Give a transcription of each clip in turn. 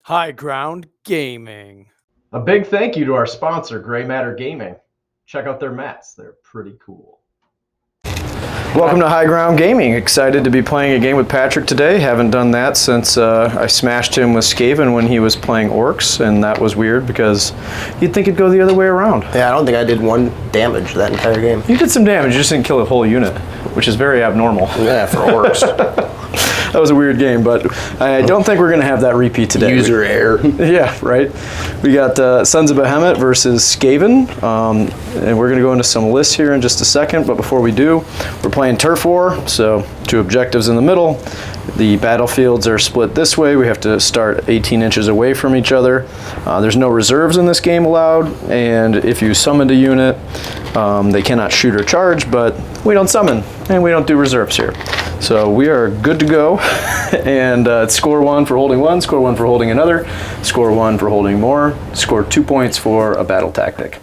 High Ground Gaming. A big thank you to our sponsor, Gray Matter Gaming. Check out their mats. They're pretty cool. Welcome to High Ground Gaming. Excited to be playing a game with Patrick today. Haven't done that since I smashed him with Skaven when he was playing Orcs, and that was weird because you'd think it'd go the other way around. Yeah, I don't think I did one damage that entire game. You did some damage, you just didn't kill a whole unit, which is very abnormal. Yeah, for Orcs. That was a weird game, but I don't think we're going to have that repeat today. User error. Yeah, right. We got Sons of Behemat versus Skaven, and we're going to go into some lists here in just a second, but before we do, we're playing Turf War, so 2 objectives in the middle. The battlefields are split this way. We have to start 18 inches away from each other. There's no reserves in this game allowed, and if you summoned a unit, they cannot shoot or charge, but we don't summon, and we don't do reserves here. So we are good to go, and it's score 1 for holding one, score 1 for holding another, score 1 for holding more, score 2 points for a battle tactic.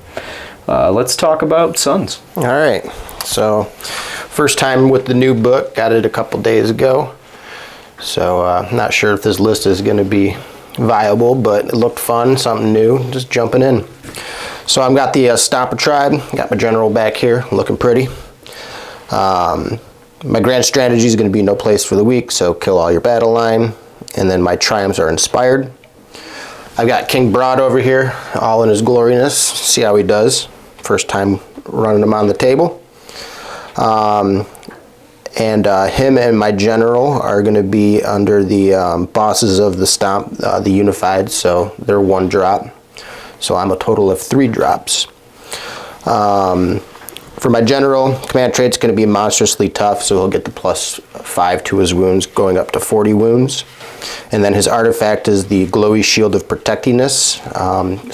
Let's talk about Sons. All right, so first time with the new book, got it a couple days ago. So not sure if this list is going to be viable, but it looked fun, something new, just jumping in. So I've got the Stomper Tribe, got my general back here, looking pretty. My grand strategy is going to be no place for the weak, so kill all your battle line, and then my triumphs are inspired. I've got King Broad over here, all in his gloriness, see how he does. First time running him on the table. Him and my general are going to be under the bosses of the Stomp, the Unified, so they're 1 drop. So I'm a total of 3 drops. For my general, command trait's going to be monstrously tough, so he'll get the +5 to his wounds, going up to 40 wounds. And then his artifact is the Glowy Shield of Protectiness,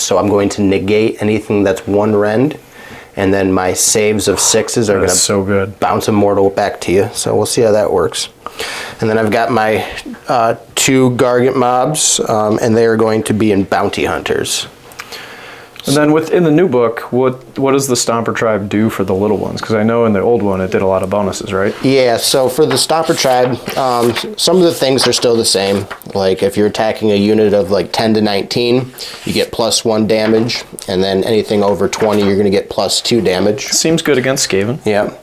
so I'm going to negate anything that's 1 rend. And then my saves of 6s are going to bounce Immortal back to you. So we'll see how that works. And then I've got my 2 Gargant mobs, and they are going to be in Bounty Hunters. And then within the new book, what does the Stomper Tribe do for the little ones? Because I know in the old one it did a lot of bonuses, right? Yeah, so for the Stomper Tribe, some of the things are still the same. Like if you're attacking a unit of like 10 to 19, you get +1 damage, and then anything over 20, you're going to get +2 damage. Seems good against Skaven. Yeah.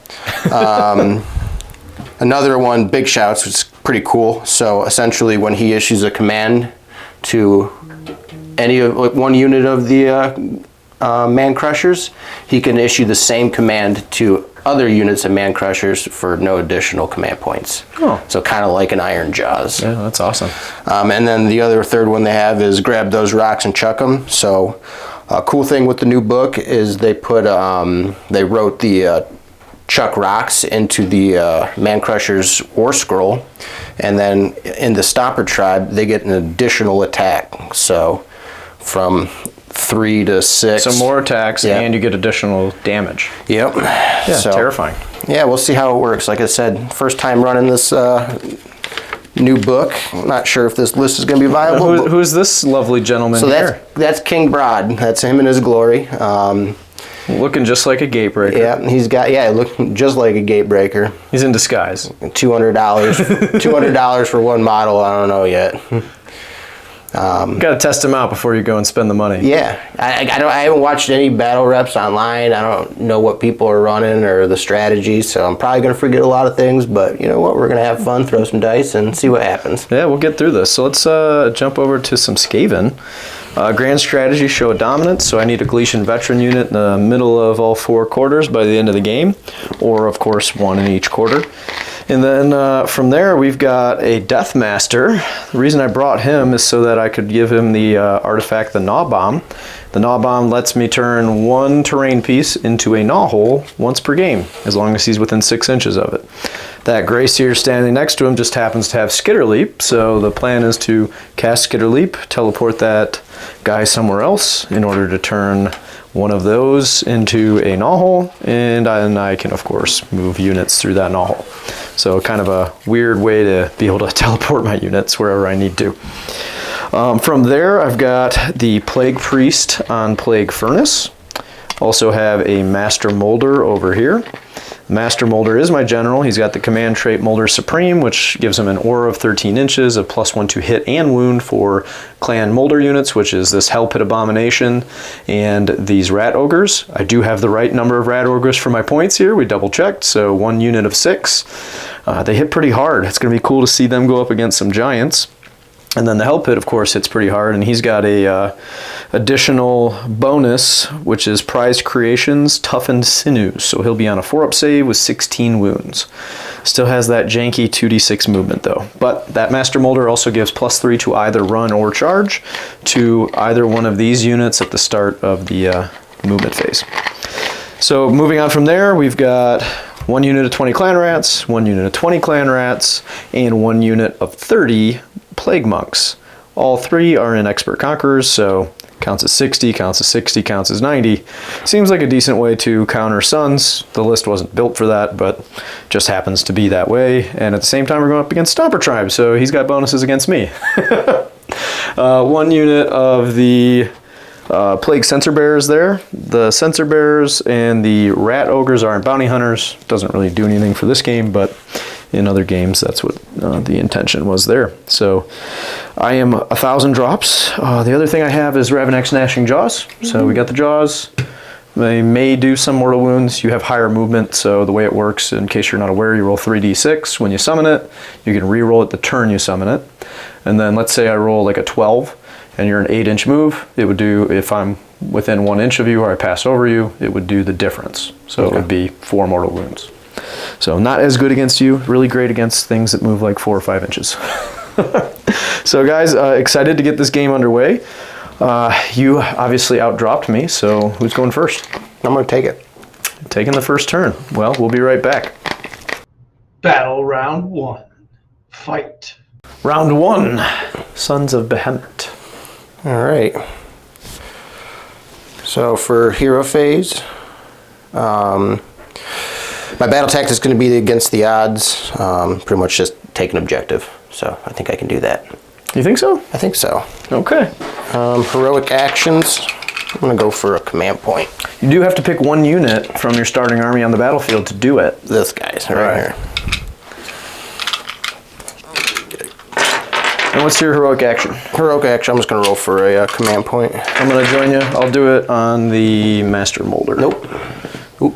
Another one, Big Shouts, which is pretty cool. So essentially when he issues a command to one unit of the Man Crushers, he can issue the same command to other units of Man Crushers for no additional command points. Oh. So kind of like an Iron Jaws. Yeah, that's awesome. And then the third one they have is grab those rocks and chuck them. So a cool thing with the new book is they put they wrote the chuck rocks into the Man Crusher's War Scroll, and then in the Stomper Tribe they get an additional attack. So from 3 to 6. So more attacks, yeah. And you get additional damage. Yep. Yeah, so, terrifying. Yeah, we'll see how it works. Like I said, first time running this new book. I'm not sure if this list is going to be viable. Who's this lovely gentleman here? That's King Broad. That's him in his glory. Looking just like a gatebreaker. Yeah, looking just like a gatebreaker. He's in disguise. $200. $200 for 1 model. I don't know yet. Got to test him out before you go and spend the money. Yeah, I haven't watched any battle reps online. I don't know what people are running or the strategies, so I'm probably going to forget a lot of things, but you know what? We're going to have fun, throw some dice, and see what happens. Yeah, we'll get through this. So let's jump over to some Skaven. Grand strategy, show a dominance, so I need a Gleecian veteran unit in the middle of all 4 quarters by the end of the game, or of course 1 in each quarter. And then from there we've got a Death Master. The reason I brought him is so that I could give him the artifact, the Gnaw Bomb. The Gnaw Bomb lets me turn 1 terrain piece into a gnaw hole once per game, as long as he's within 6 inches of it. That Grey Seer standing next to him just happens to have Skitter Leap, so the plan is to cast Skitter Leap, teleport that guy somewhere else in order to turn 1 of those into a gnaw hole, and I can of course move units through that gnaw hole. So kind of a weird way to be able to teleport my units wherever I need to. From there I've got the Plague Priest on Plague Furnace. Also have a Master Molder over here. Master Molder is my general. He's got the command trait Molder Supreme, which gives him an aura of 13 inches, a +1 to hit and wound for clan Molder units, which is this Hell Pit Abomination and these Rat Ogres. I do have the right number of Rat Ogres for my points here. We double checked, so 1 unit of 6. They hit pretty hard. It's going to be cool to see them go up against some giants. And then the Hell Pit, of course, hits pretty hard, and he's got a additional bonus, which is Prized Creations Toughened Sinews. So he'll be on a 4-up save with 16 wounds. Still has that janky 2d6 movement, though. But that Master Molder also gives +3 to either run or charge to either one of these units at the start of the movement phase. So moving on from there, we've got 1 unit of 20 Clan Rats, 1 unit of 20 Clan Rats, and 1 unit of 30 Plague Monks. All 3 are in Expert Conquerors, so counts as 60, counts as 60, counts as 90. Seems like a decent way to counter Suns. The list wasn't built for that, but just happens to be that way. And at the same time, we're going up against Stomper Tribe, so he's got bonuses against me. 1 unit of the Plague Censor Bearers there. The Censor Bearers and the Rat Ogres are Bounty Hunters. Doesn't really do anything for this game, but in other games, that's what the intention was there. So I am 1,000 drops. The other thing I have is Ravenex Gnashing Jaws. So we got the Jaws. They may do some mortal wounds. You have higher movement, so the way it works, in case you're not aware, you roll 3d6. When you summon it, you can re-roll it the turn you summon it. And then let's say I roll like a 12, and you're an 8-inch move, it would do, if I'm within 1 inch of you or I pass over you, it would do the difference. So it would be 4 mortal wounds. So not as good against you, really great against things that move like 4 or 5 inches. So guys, excited to get this game underway. You obviously outdropped me, so who's going first? I'm going to take it. Taking the first turn. Well, we'll be right back. Battle round 1. Fight. Round 1, Sons of Behemat. All right. So for hero phase, my battle tactic is going to be against the odds. Pretty much just take an objective. So I think I can do that. You think so? I think so. Okay. Heroic actions. I'm going to go for a command point. You do have to pick 1 unit from your starting army on the battlefield to do it. This guy's right here. And what's your heroic action? Heroic action, I'm just going to roll for a command point. I'm going to join you. I'll do it on the Master Molder. Nope. Oop.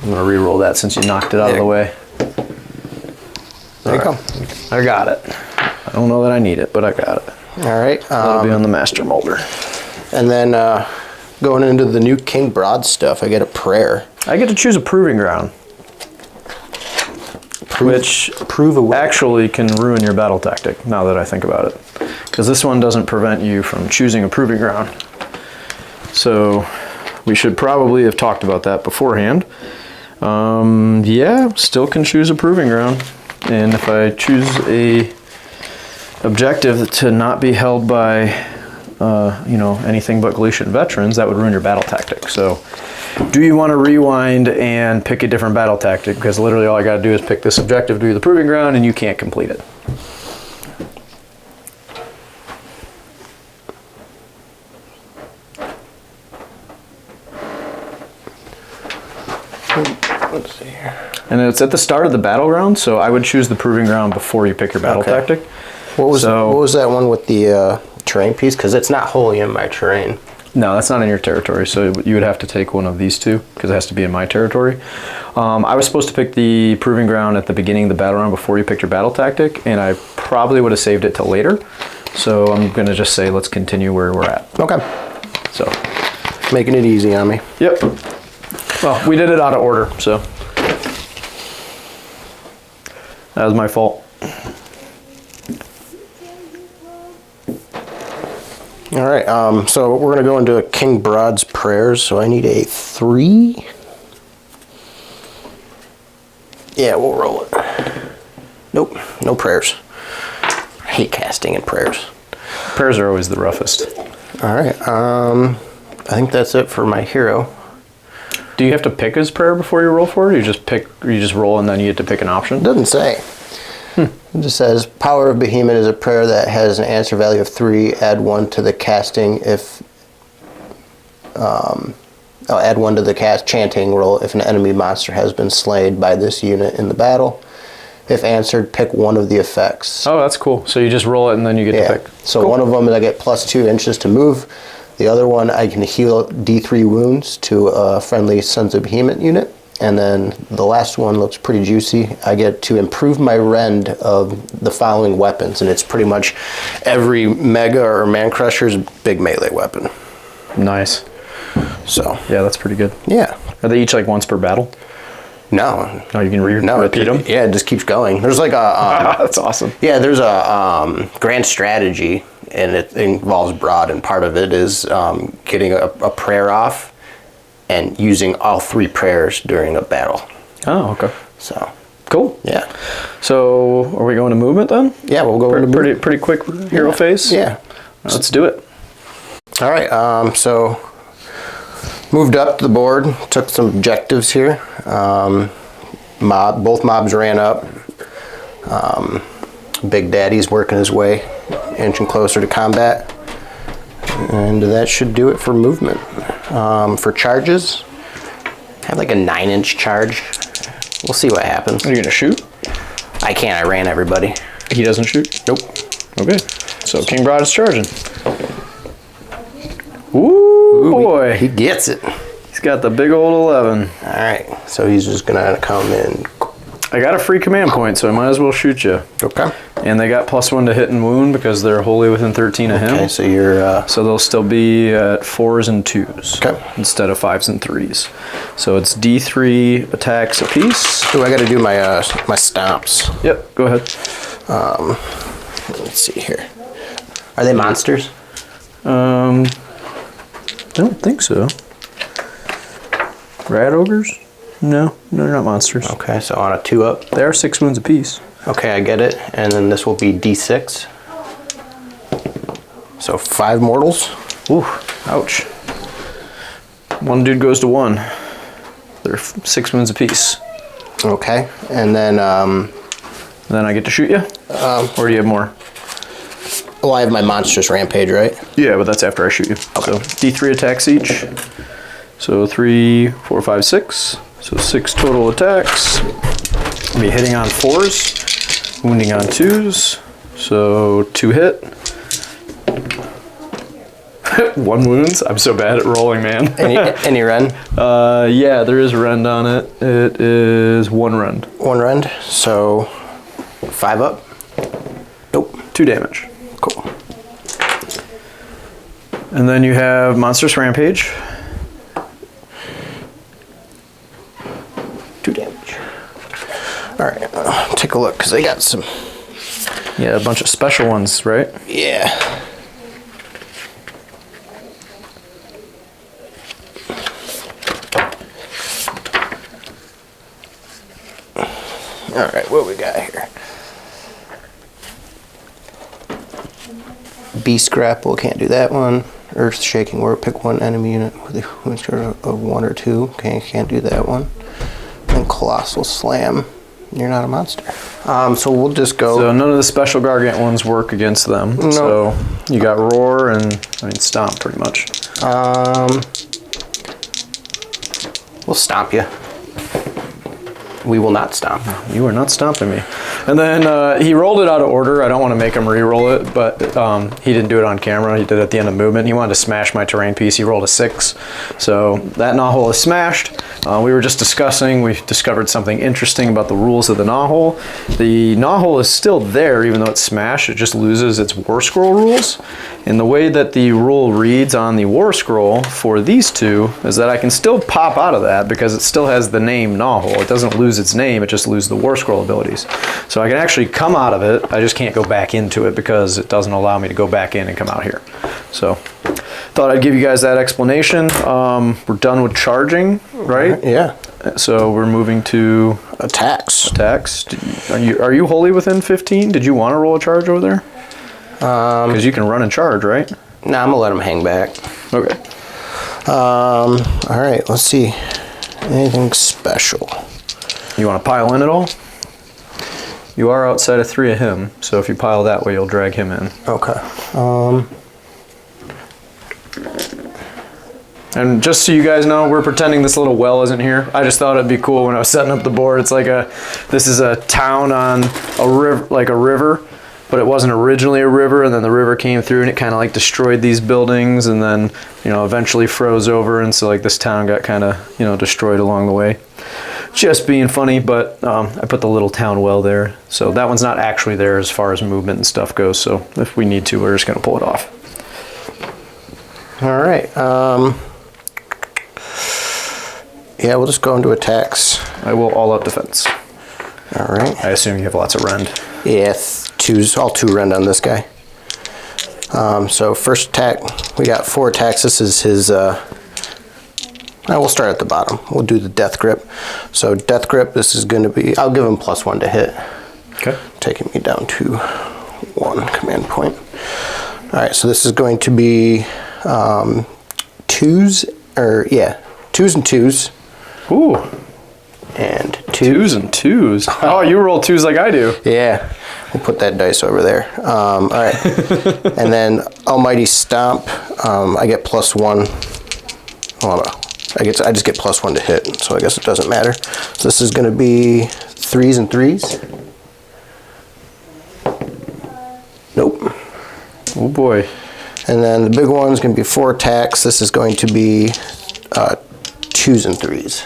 I'm going to re-roll that since you knocked it out of the way. There you go. I got it. I don't know that I need it, but I got it. All right. That'll be on the Master Molder. And then going into the new King Broad stuff, I get a prayer. I get to choose a Proving Ground, which actually can ruin your battle tactic, now that I think about it. Because this one doesn't prevent you from choosing a Proving Ground. So we should probably have talked about that beforehand. Yeah, still can choose a Proving Ground. And if I choose a objective to not be held by, you know, anything but Galician veterans, that would ruin your battle tactic. So do you want to rewind and pick a different battle tactic? Because literally all I got to do is pick this objective, do the Proving Ground, and you can't complete it. Let's see here. And it's at the start of the battleground, so I would choose the Proving Ground before you pick your battle tactic. What was that one with the terrain piece? Because it's not wholly in my terrain. No, that's not in your territory, so you would have to take one of these two, because it has to be in my territory. I was supposed to pick the Proving Ground at the beginning of the battle round before you picked your battle tactic, and I probably would have saved it till later. So I'm going to just say let's continue where we're at. Okay. So making it easy on me. Yep. Well, we did it out of order, so that was my fault. All right, so we're going to go into a King Broad's prayers, so I need a 3. Yeah, we'll roll it. Nope, no prayers. I hate casting in prayers. Prayers are always the roughest. All right, I think that's it for my hero. Do you have to pick his prayer before you roll for it, or you just roll and then you get to pick an option? It doesn't say. It just says, Power of Behemat is a prayer that has an answer value of 3. Add 1 to the casting if I'll add 1 to the cast chanting roll if an enemy monster has been slayed by this unit in the battle. If answered, pick 1 of the effects. Oh, that's cool. So you just roll it and then you get to pick. So cool. one of them I get +2 inches to move. The other one I can heal D3 wounds to a friendly Sons of Behemat unit. And then the last one looks pretty juicy. I get to improve my rend of the following weapons, and it's pretty much every Mega or Man Crusher's big melee weapon. Nice. So yeah, that's pretty good. Yeah. Are they each like once per battle? No. No, you can repeat them? Yeah, it just keeps going. There's like a... that's awesome. Yeah, there's a grand strategy, and it involves broad, and part of it is getting a prayer off and using all 3 prayers during a battle. Oh, okay. So cool. Yeah. So are we going to movement then? Yeah, we'll go into pretty quick hero phase. Yeah. Let's do it. All right. So moved up the board, took some objectives here. Both mobs ran up. Big Daddy's working his way, inching closer to combat. And that should do it for movement. For charges, I have like a 9-inch charge. We'll see what happens. Are you gonna shoot? I can't. I ran everybody. He doesn't shoot? Nope. Okay. So King Broad is charging. Ooh, boy. He gets it. He's got the big old 11. All right. So he's just gonna come in. I got a free command point, so I might as well shoot you. Okay. And they got +1 to hit and wound because they're wholly within 13 of him. Okay, so you're... So they'll still be at 4s and 2s. Okay. Instead of 5s and 3s. So it's D3 attacks apiece. Oh, I gotta do my my stomps. Yep, go ahead. Let's see here. Are they monsters? I don't think so. Rat ogres? No, they're not monsters. Okay, so on a 2-up. They are 6 wounds apiece. Okay, I get it. And then this will be D6. So 5 mortals. Ooh, ouch. One dude goes to 1. They're 6 wounds apiece. Okay, and then... Then I get to shoot you? Or do you have more? Well, I have my monstrous rampage, right? Yeah, but that's after I shoot you. Okay. So D3 attacks each. So 3, 4, 5, 6. So 6 total attacks. I'll be hitting on 4s, wounding on 2s. So 2 hit. 1 wounds. I'm so bad at rolling, man. Any rend? Yeah, there is rend on it. It is 1 rend. 1 rend. So 5 up. Nope. 2 damage. Cool. And then you have Monstrous Rampage. 2 damage. All right, take a look because they got some. Yeah, a bunch of special ones, right? Yeah. All right, what we got here? Beast Grapple, can't do that one. Earth Shaking Word, pick 1 enemy unit with a mixture of 1 or 2. Okay, can't do that one. And Colossal Slam, you're not a monster. So we'll just go. So none of the special Gargant ones work against them. No. So you got Roar and, I mean, Stomp pretty much. We'll stomp you. We will not stomp. You are not stomping me. And then he rolled it out of order. I don't want to make him re-roll it, but he didn't do it on camera. He did it at the end of movement. He wanted to smash my terrain piece. He rolled a 6. So that Gnawhole is smashed. We were just discussing, we discovered something interesting about the rules of the Gnawhole. The Gnawhole is still there even though it's smashed. It just loses its War Scroll rules. And the way that the rule reads on the War Scroll for these two is that I can still pop out of that because it still has the name Gnawhole. It doesn't lose its name, it just loses the War Scroll abilities. So I can actually come out of it, I just can't go back into it because it doesn't allow me to go back in and come out here. So thought I'd give you guys that explanation. We're done with charging, right? Yeah. So we're moving to attacks. Attacks. Are you wholly within 15? Did you want to roll a charge over there? Because you can run and charge, right? No, I'm gonna let him hang back. Okay. All right, let's see. Anything special? You want to pile in at all? You are outside of 3 of him, so if you pile that way, you'll drag him in. Okay. All And just so you guys know, we're pretending this little well isn't here. I just thought it'd be cool when I was setting up the board. It's like this is a town on a river, like a river, but it wasn't originally a river, and then the river came through and it kind of like destroyed these buildings, and then, you know, eventually froze over, and so like this town got kind of, you know, destroyed along the way. Just being funny, but I put the little town well there. So that one's not actually there as far as movement and stuff goes, so if we need to, we're just gonna pull it off. All right. Yeah, we'll just go into attacks. I will all out defense. All right. I assume you have lots of rend. Yeah, all two rend on this guy. So first attack, we got 4 attacks. This is his, we'll start at the bottom. We'll do the death grip. So death grip, this is going to be, I'll give him +1 to hit. Okay. Taking me down to 1 command point. All right, so this is going to be 2s and 2s. Ooh. And 2s and 2s. Oh, you roll 2s like I do. Yeah, we'll put that dice over there. All right, and then Almighty Stomp. I get +1. Hold on, I just get +1 to hit, so I guess it doesn't matter. So this is going to be 3s and 3s. Nope. Oh boy. And then the big one's going to be 4 attacks. This is going to be 2s and 3s.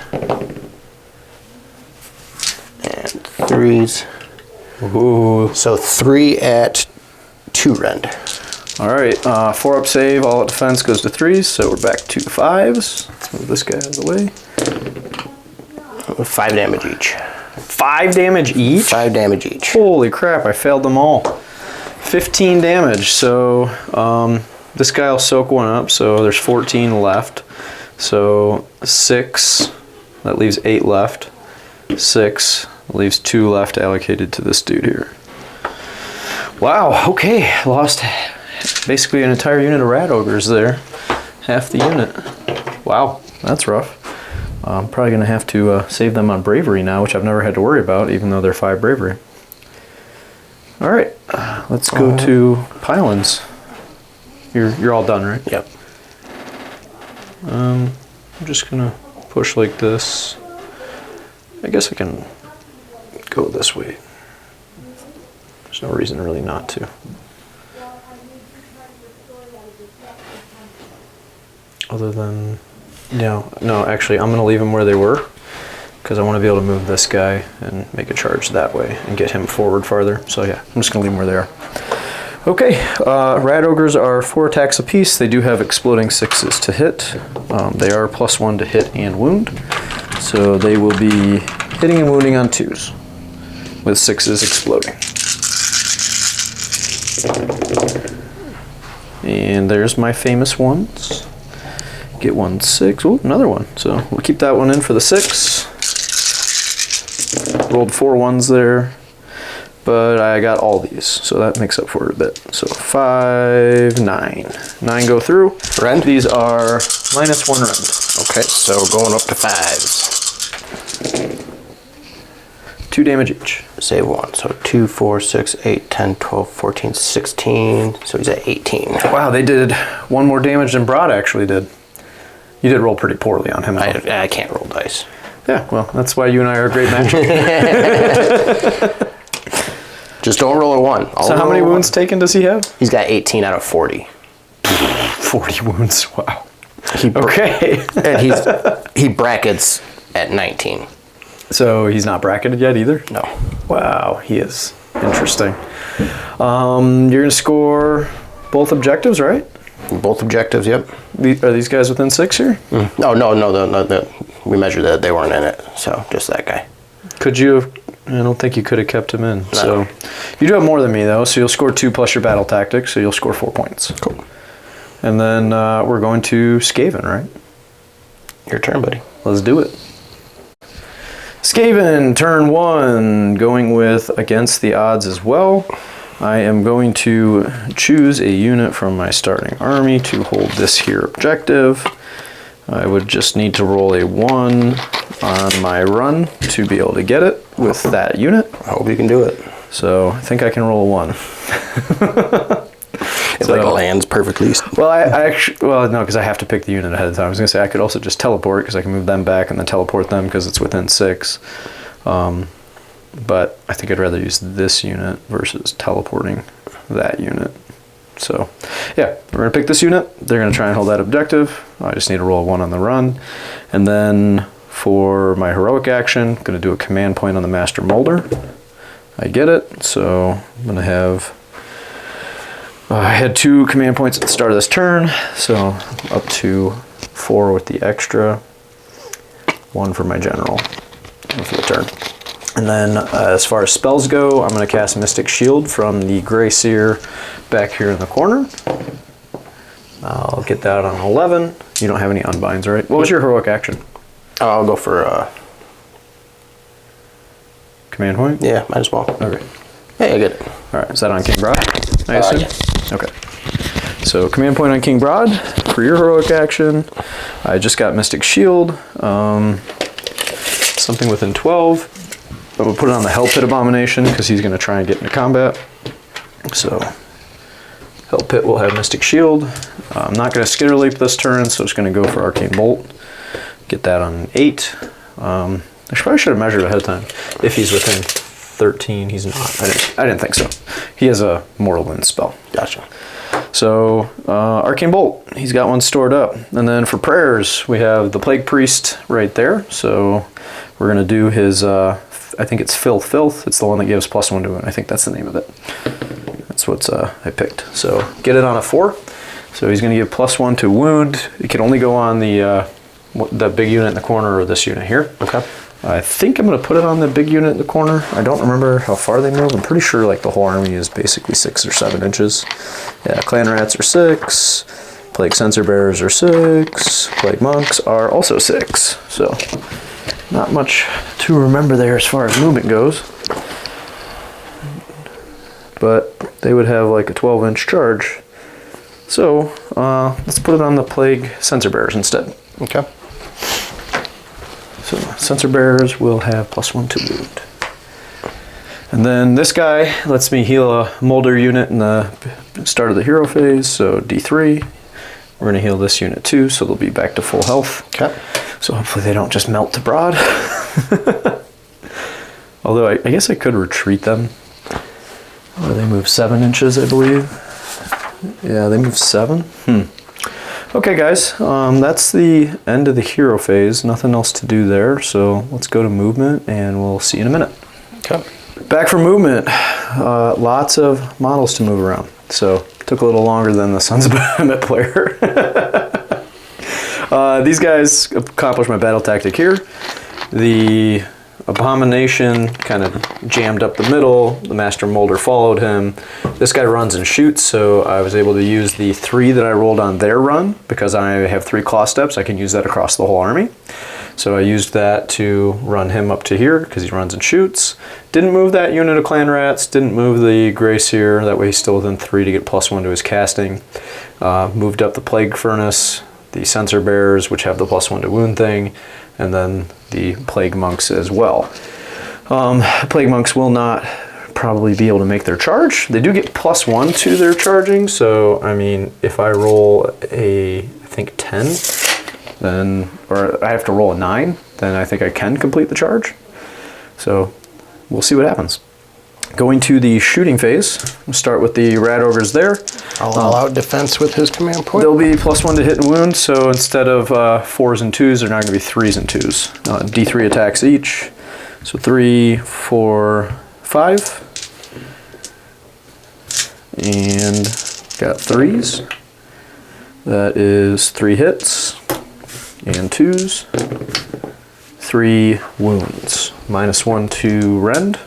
And 3s. Ooh. So 3 at 2 rend. All right, 4 up save, all out defense goes to 3s, so we're back to 5s. Let's move this guy out of the way. 5 damage each. 5 damage each? 5 damage each. Holy crap, I failed them all. 15 damage, so this guy will soak 1 up, so there's 14 left. So 6, that leaves 8 left. 6, leaves 2 left allocated to this dude here. Wow, okay, lost basically an entire unit of rat ogres there. Half the unit. Wow, that's rough. I'm probably gonna have to save them on bravery now, which I've never had to worry about, even though they're 5 bravery. All right, let's go to pylons. You're all done, right? Yep. I'm just gonna push like this. I guess I can go this way. There's no reason really not to. Other than, no, actually I'm gonna leave them where they were, because I want to be able to move this guy and make a charge that way and get him forward farther. So yeah, I'm just gonna leave them where they are. Okay, rat ogres are 4 attacks apiece. They do have exploding 6s to hit. They are +1 to hit and wound. So they will be hitting and wounding on 2s, with 6s exploding. And there's my famous ones. Get 1 6, oh, another one. So we'll keep that one in for the 6. Rolled 4 1s there. But I got all these, so that makes up for it a bit. So 5, 9. 9 go through. Rend? These are -1 rend. Okay, so we're going up to 5s. 2 damage each. Save 1. So 2, 4, 6, 8, 10, 12, 14, 16. So he's at 18. Wow, they did 1 more damage than Broad actually did. You did roll pretty poorly on him. I can't roll dice. Yeah, well, that's why you and I are a great match. Just don't roll a 1. So how many wounds taken does he have? He's got 18 out of 40. 40 wounds, wow. Okay. And he brackets at 19. So he's not bracketed yet either? No. Wow, he is. Interesting. You're going to score both objectives, right? Both objectives, yep. Are these guys within 6 here? No. We measured that. They weren't in it. So just that guy. Could you have... I don't think you could have kept him in. No. So you do have more than me, though. So you'll score 2 plus your battle tactics, so you'll score 4 points. Cool. And then we're going to Skaven, right? Your turn, buddy. Let's do it. Skaven, turn 1, going with against the odds as well. I am going to choose a unit from my starting army to hold this here objective. I would just need to roll a 1 on my run to be able to get it with that unit. I hope you can do it. So I think I can roll a 1. It like lands perfectly. Well, I actually, well, no, because I have to pick the unit ahead of time. I was going to say I could also just teleport because I can move them back and then teleport them because it's within 6. But I think I'd rather use this unit versus teleporting that unit. So, yeah, we're going to pick this unit. They're going to try and hold that objective. I just need to roll a 1 on the run. And then for my heroic action, I'm going to do a command point on the Master Molder. I get it, so I'm going to have... I had 2 command points at the start of this turn, so up to 4 with the extra. 1 for my general for the turn. And then as far as spells go, I'm going to cast Mystic Shield from the Grey Seer back here in the corner. I'll get that on 11. You don't have any unbinds, right? What was your heroic action? I'll go for Command point? yeah, might as well. Okay. Hey, I get it. All right, is that on King Broad, I assume? Yeah. Okay. So command point on King Broad for your heroic action. I just got Mystic Shield. Something within 12. But we'll put it on the Hell Pit Abomination because he's going to try and get into combat. So Hell Pit will have Mystic Shield. I'm not going to Skitter Leap this turn, so it's going to go for Arcane Bolt. Get that on 8. I probably should have measured ahead of time. If he's within 13, he's not. I didn't think so. He has a Mortal Wound spell. Gotcha. So Arcane Bolt, he's got one stored up. And then for prayers, we have the Plague Priest right there. So we're going to do his... I think it's Filth. It's the one that gives +1 to it. I think that's the name of it. That's what I picked. So get it on a 4. So he's going to give +1 to wound. It can only go on the big unit in the corner or this unit here. Okay. I think I'm going to put it on the big unit in the corner. I don't remember how far they move. I'm pretty sure like the whole army is basically 6 or 7 inches. Yeah, Clan Rats are 6. Plague Censer Bearers are 6. Plague Monks are also 6. So... not much to remember there as far as movement goes. But they would have like a 12-inch charge. So let's put it on the Plague Censer Bearers instead. Okay. So Censer Bearers will have +1 to wound. And then this guy lets me heal a Molder unit in the start of the hero phase, so D3. We're going to heal this unit too, so they'll be back to full health. Okay. So hopefully they don't just melt to Broad. Although I guess I could retreat them. Oh, they move 7 inches, I believe. Yeah, they move 7. Okay, guys, that's the end of the hero phase. Nothing else to do there, so let's go to movement, and we'll see you in a minute. Okay. Back for movement. Lots of models to move around. So took a little longer than the Sons of Behemat player. These guys accomplished my battle tactic here. The Abomination kind of jammed up the middle. The Master Molder followed him. This guy runs and shoots, so I was able to use the 3 that I rolled on their run. Because I have 3 claw steps, I can use that across the whole army. So I used that to run him up to here, because he runs and shoots. Didn't move that unit of Clan Rats, didn't move the Grey Seer, that way he's still within 3 to get +1 to his casting. Moved up the Plague Furnace, the Censer Bearers, which have the +1 to wound thing, and then the Plague Monks as well. Plague Monks will not probably be able to make their charge. They do get +1 to their charging, so I mean, if I roll a, I think 10, then, or I have to roll a 9, then I think I can complete the charge. So we'll see what happens. Going to the shooting phase, we'll start with the Rat Ogres there. All out defense with his command point. They'll be +1 to hit and wound, so instead of 4s and 2s, they're now going to be 3s and 2s. D3 attacks each. So 3, 4, 5. And got 3s. That is 3 hits and 2s. 3 wounds. -1 to rend.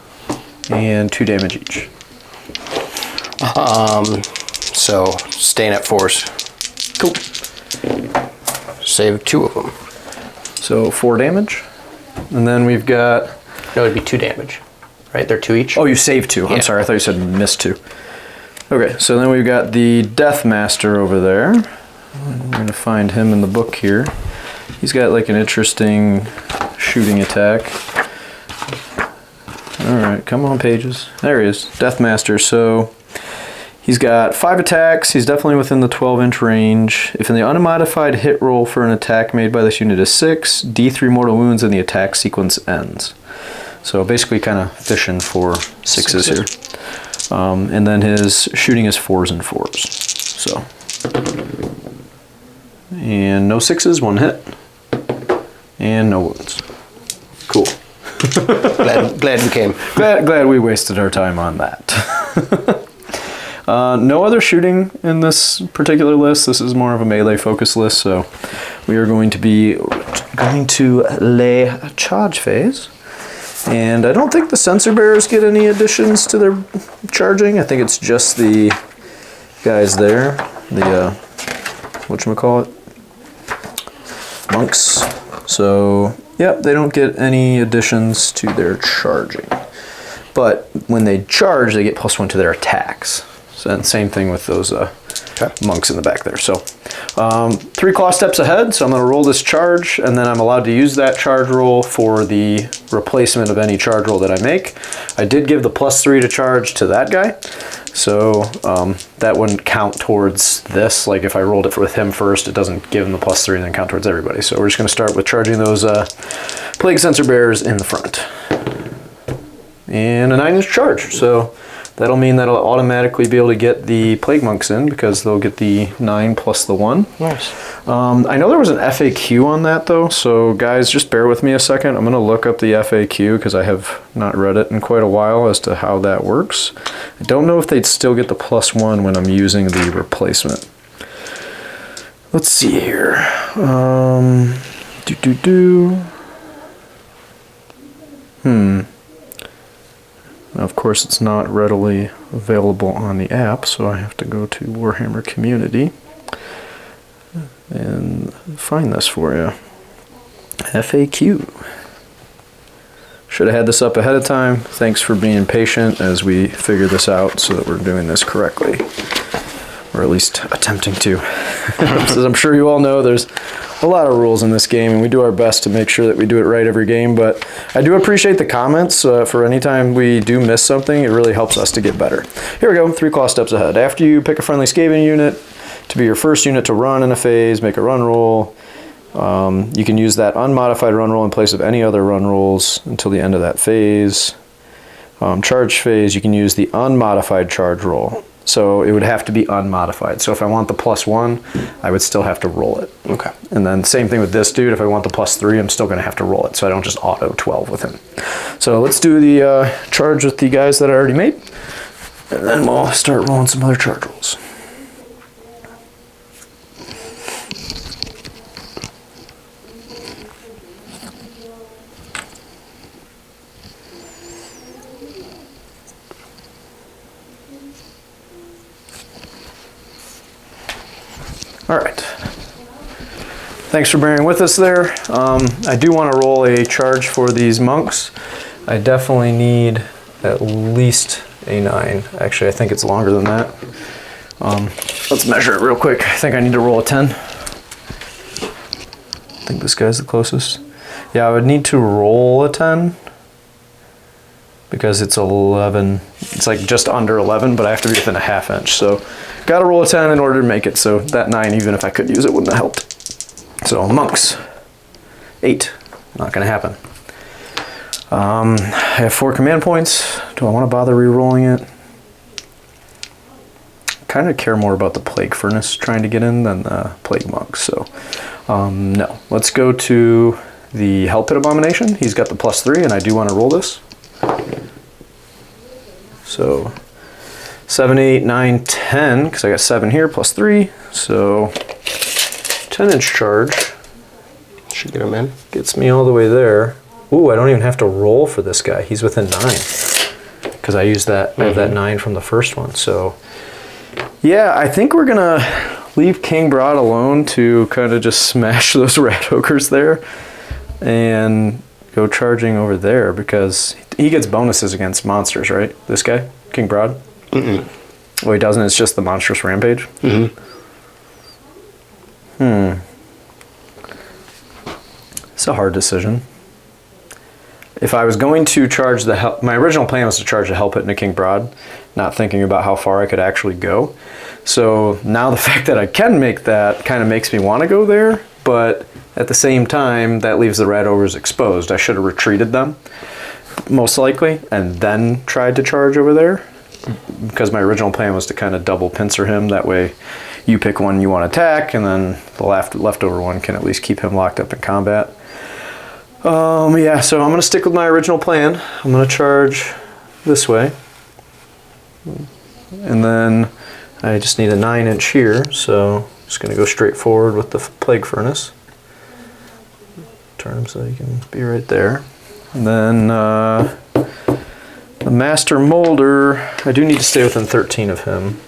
And 2 damage each. So staying at force. Cool. Save 2 of them. So 4 damage. And then we've got... No, it'd be 2 damage. Right? They're 2 each? Oh, you saved 2. Yeah. I'm sorry, I thought you said missed 2. Okay, so then we've got the Death Master over there. I'm going to find him in the book here. He's got like an interesting shooting attack. Alright, come on pages. There he is, Death Master. So He's got 5 attacks. He's definitely within the 12-inch range. If in the unmodified hit roll for an attack made by this unit is 6, D3 mortal wounds and the attack sequence ends. So basically kind of fishing for 6s here. And then his shooting is 4s and 4s. So. And no 6s, 1 hit. And no wounds. Cool. glad we came. Glad we wasted our time on that. No other shooting in this particular list. This is more of a melee focus list, so we are going to lay a charge phase. And I don't think the sensor bearers get any additions to their charging. I think it's just the guys there, the whatchamacallit, monks. So, yep, they don't get any additions to their charging. But when they charge, they get +1 to their attacks. So, and same thing with those monks in the back there. So 3 claw steps ahead, so I'm going to roll this charge, and then I'm allowed to use that charge roll for the replacement of any charge roll that I make. I did give the +3 to charge to that guy, so that wouldn't count towards this. Like if I rolled it with him first, it doesn't give him the +3 and then count towards everybody. So we're just going to start with charging those plague sensor bearers in the front. And a 9-inch charge, so that'll mean that I'll automatically be able to get the Plague Monks in because they'll get the 9 plus the 1. Nice. I know there was an FAQ on that though, so guys, just bear with me a second. I'm going to look up the FAQ because I have not read it in quite a while as to how that works. I don't know if they'd still get the +1 when I'm using the replacement. Let's see here. Of course, it's not readily available on the app, so I have to go to Warhammer Community and find this for you. FAQ. Should have had this up ahead of time. Thanks for being patient as we figure this out so that we're doing this correctly. Or at least attempting to. As I'm sure you all know, there's a lot of rules in this game, and we do our best to make sure that we do it right every game, but I do appreciate the comments for any time we do miss something. It really helps us to get better. Here we go, 3 claw steps ahead. After you pick a friendly Skaven unit to be your first unit to run in a phase, make a run roll. You can use that unmodified run roll in place of any other run rolls until the end of that phase. Charge phase, you can use the unmodified charge roll. So it would have to be unmodified. So if I want the +1, I would still have to roll it. Okay. And then same thing with this dude. If I want the +3, I'm still going to have to roll it. So I don't just auto 12 with him. So let's do the charge with the guys that I already made. And then we'll start rolling some other charge rolls. All right, thanks for bearing with us there. I do want to roll a charge for these monks. I definitely need at least a 9. Actually, I think it's longer than that. Let's measure it real quick. I think I need to roll a 10. I think this guy's the closest. Yeah, I would need to roll a 10 because it's 11. It's like just under 11, but I have to be within a ½ inch. So got to roll a 10 in order to make it. So that 9, even if I could use it, wouldn't have helped. So monks, 8, not going to happen. I have 4 command points. Do I want to bother re-rolling it? Kind of care more about the Plague Furnace trying to get in than the Plague Monks. So no, let's go to the Hell Pit Abomination. He's got the +3, and I do want to roll this. So 7, 8, 9, 10, because I got 7 here, +3. So 10-inch charge. Should get him in. Gets me all the way there. Ooh, I don't even have to roll for this guy. He's within 9. Because I used that, I have that 9 from the first one. So yeah, I think we're going to leave King Broad alone to kind of just smash those rat ogres there. And go charging over there because he gets bonuses against monsters, right? This guy, King Broad? Mm-mm. Well, he doesn't. It's just the monstrous rampage. Mm-hmm. It's a hard decision. if I was going to charge my original plan was to charge the Hell Pit into King Broad, not thinking about how far I could actually go. So now the fact that I can make that kind of makes me want to go there, but at the same time, that leaves the Rat Ogres exposed. I should have retreated them, most likely, and then tried to charge over there, because my original plan was to kind of double pincer him. That way you pick one you want to attack, and then the leftover one can at least keep him locked up in combat. Yeah, so I'm going to stick with my original plan. I'm going to charge this way. And then I just need a 9-inch here, so I'm just going to go straight forward with the Plague Furnace. Turn him so he can be right there. And then the Master Molder, I do need to stay within 13 of him,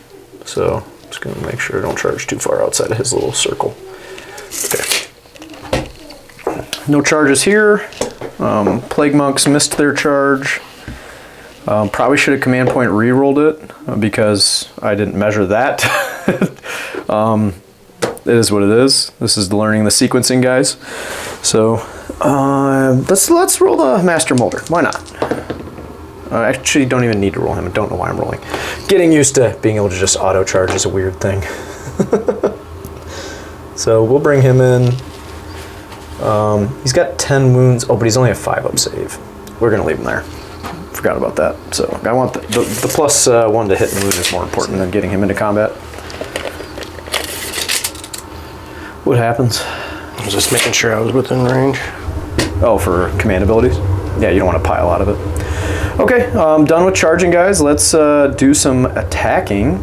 so I'm just going to make sure I don't charge too far outside of his little circle. Okay. No charges here. Plague Monks missed their charge. Probably should have command point re-rolled it because I didn't measure that. It is what it is. This is learning the sequencing, guys. So let's roll the Master Molder. Why not? I actually don't even need to roll him. I don't know why I'm rolling. Getting used to being able to just auto charge is a weird thing. So we'll bring him in. He's got 10 wounds. Oh, but he's only a 5-up save. We're gonna leave him there. Forgot about that. So I want the plus 1 to hit and wound is more important than getting him into combat. What happens? I was just making sure I was within range. Oh, for command abilities? Yeah, you don't want to pile out of it. Okay, done with charging, guys. Let's do some attacking.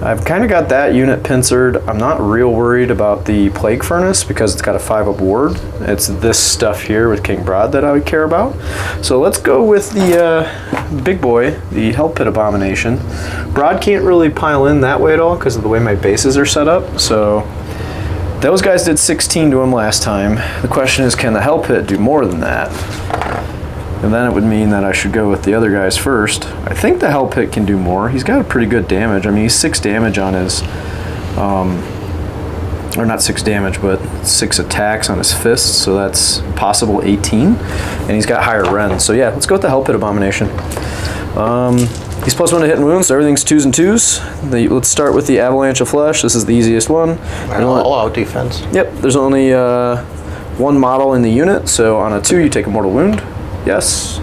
I've kind of got that unit pincered. I'm not real worried about the Plague Furnace because it's got a 5-up ward. It's this stuff here with King Broad that I would care about. So let's go with the big boy, the Hell Pit Abomination. Broad can't really pile in that way at all because of the way my bases are set up. So those guys did 16 to him last time. The question is, can the Hell Pit do more than that? And then it would mean that I should go with the other guys first. I think the Hell Pit can do more. He's got a pretty good damage. I mean, he's 6 damage on his, or not 6 damage, but 6 attacks on his fists, so that's possible 18. And he's got higher Ren. So yeah, let's go with the Hell Pit Abomination. He's plus 1 to hit and wounds, so everything's 2s and 2s. Let's start with the Avalanche of Flesh. This is the easiest one. All-out defense. Yep, there's only 1 model in the unit, so on a 2 you take a mortal wound. Yes,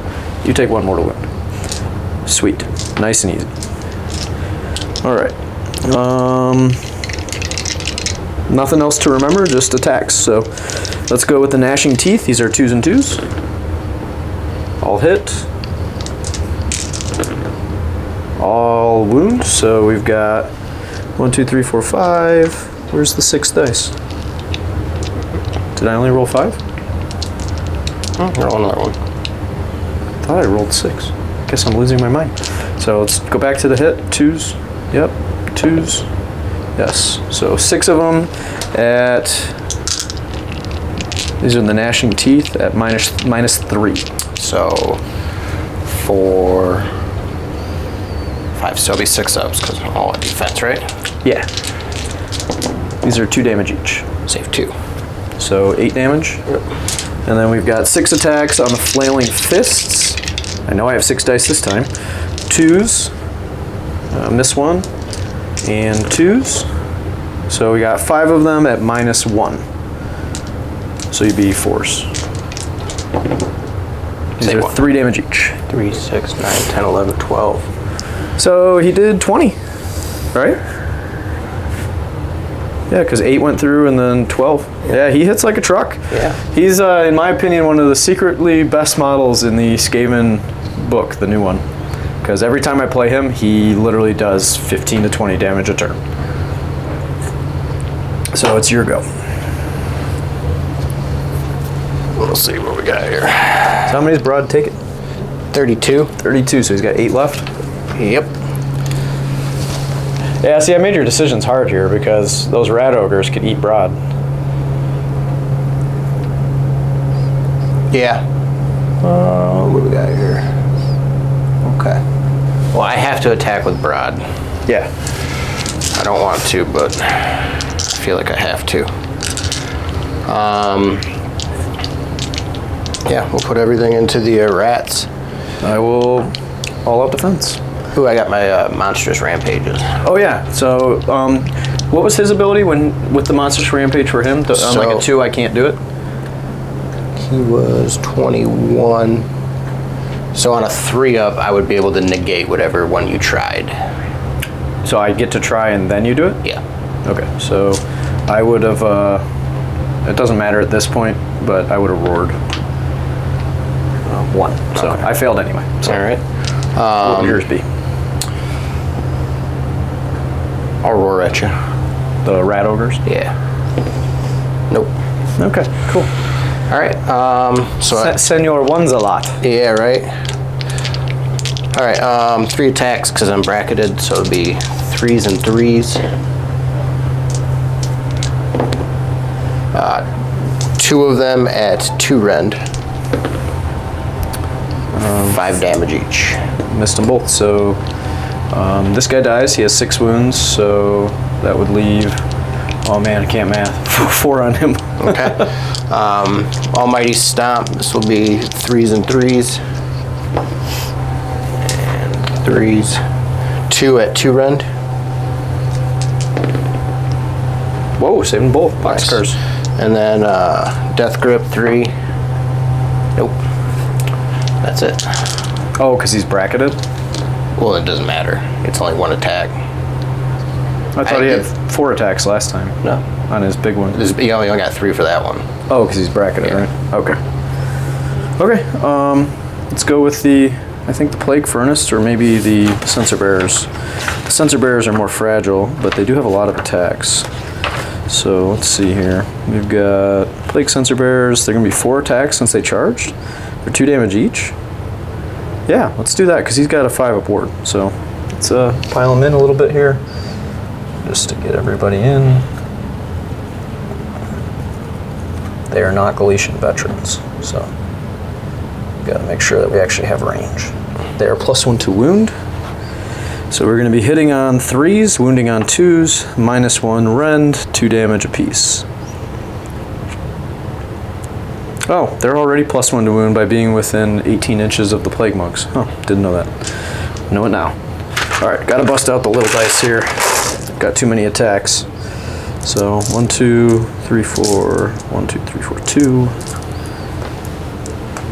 you take 1 mortal wound. Sweet, nice and easy. All right. Nothing else to remember, just attacks. So let's go with the Gnashing Teeth. These are 2s and 2s. All hit. All wound. So we've got 1, 2, 3, 4, 5. Where's the 6th dice? Did I only roll 5? Roll another one. I thought I rolled 6. Guess I'm losing my mind. So let's go back to the hit. 2s. Yep. 2s. Yes. So 6 of them at. These are the Gnashing Teeth at minus 3. So 4, 5. So it'll be 6 ups because all at defense, right? Yeah. These are 2 damage each. Save 2. So 8 damage. Yep. And then we've got 6 attacks on the Flailing Fists. I know I have 6 dice this time. 2s. Miss 1. And 2s. So we got 5 of them at minus 1. So you'd be 4s. These are 3 damage each. 3, 6, 9, 10, 11, 12. So he did 20, right? Yeah, because 8 went through and then 12. Yeah, he hits like a truck. Yeah. He's, in my opinion, one of the secretly best models in the Skaven book, the new one. Because every time I play him, he literally does 15 to 20 damage a turn. So it's your go. We'll see what we got here. So how many is Broad taking? 32. 32, so he's got 8 left. Yep. Yeah, see, I made your decisions hard here because those Rat Ogres could eat Broad. Yeah. What do we got here? Okay. Well, I have to attack with Broad. Yeah. I don't want to, but I feel like I have to. Yeah, we'll put everything into the rats. I will all out defense. Ooh, I got my monstrous rampages. Oh yeah. So, what was his ability with the monstrous rampage for him? On like a 2, I can't do it. He was 21. So on a 3-up, I would be able to negate whatever one you tried. So I get to try and then you do it? Yeah. Okay. So I would have. It doesn't matter at this point, but I would have roared 1. So Okay. I failed anyway. So All right. what would yours be? I'll roar at you. The rat ogres? Yeah. Nope. Okay, cool. All right. Senor one's a lot. Yeah, right. All right. 3 attacks because I'm bracketed, so it'll be 3s and 3s. 2 of them at 2 rend. 5 damage each. Missed them both. So this guy dies. He has 6 wounds, so that would leave. Oh man, I can't math. 4 on him. Okay. Almighty Stomp. This will be 3s and 3s. And 3s. 2 at 2 rend. Whoa, saving both. Boxcars. And then Death Grip 3. Nope. That's it. Oh, because he's bracketed? Well, it doesn't matter. It's only 1 attack. I thought he had 4 attacks last time. No. On his big one. You only got 3 for that one. Oh, because he's bracketed, Yeah. right? Okay. Okay, let's go with I think the Plague Furnace, or maybe the Censer Bearers. The Censer Bearers are more fragile, but they do have a lot of attacks. So let's see here. We've got Plague Censer Bearers. They're going to be 4 attacks since they charged. They're 2 damage each. Yeah, let's do that because he's got a 5-up ward. So let's pile him in a little bit here just to get everybody in. They are not Galician veterans, so got to make sure that we actually have range. They are +1 to wound. So we're going to be hitting on 3s, wounding on 2s, -1 rend, 2 damage apiece. Oh, they're already +1 to wound by being within 18 inches of the Plague Monks. Oh, didn't know that. Know it now. All right, got to bust out the little dice here. Got too many attacks. So 1, 2, 3, 4, 1, 2, 3, 4, 2,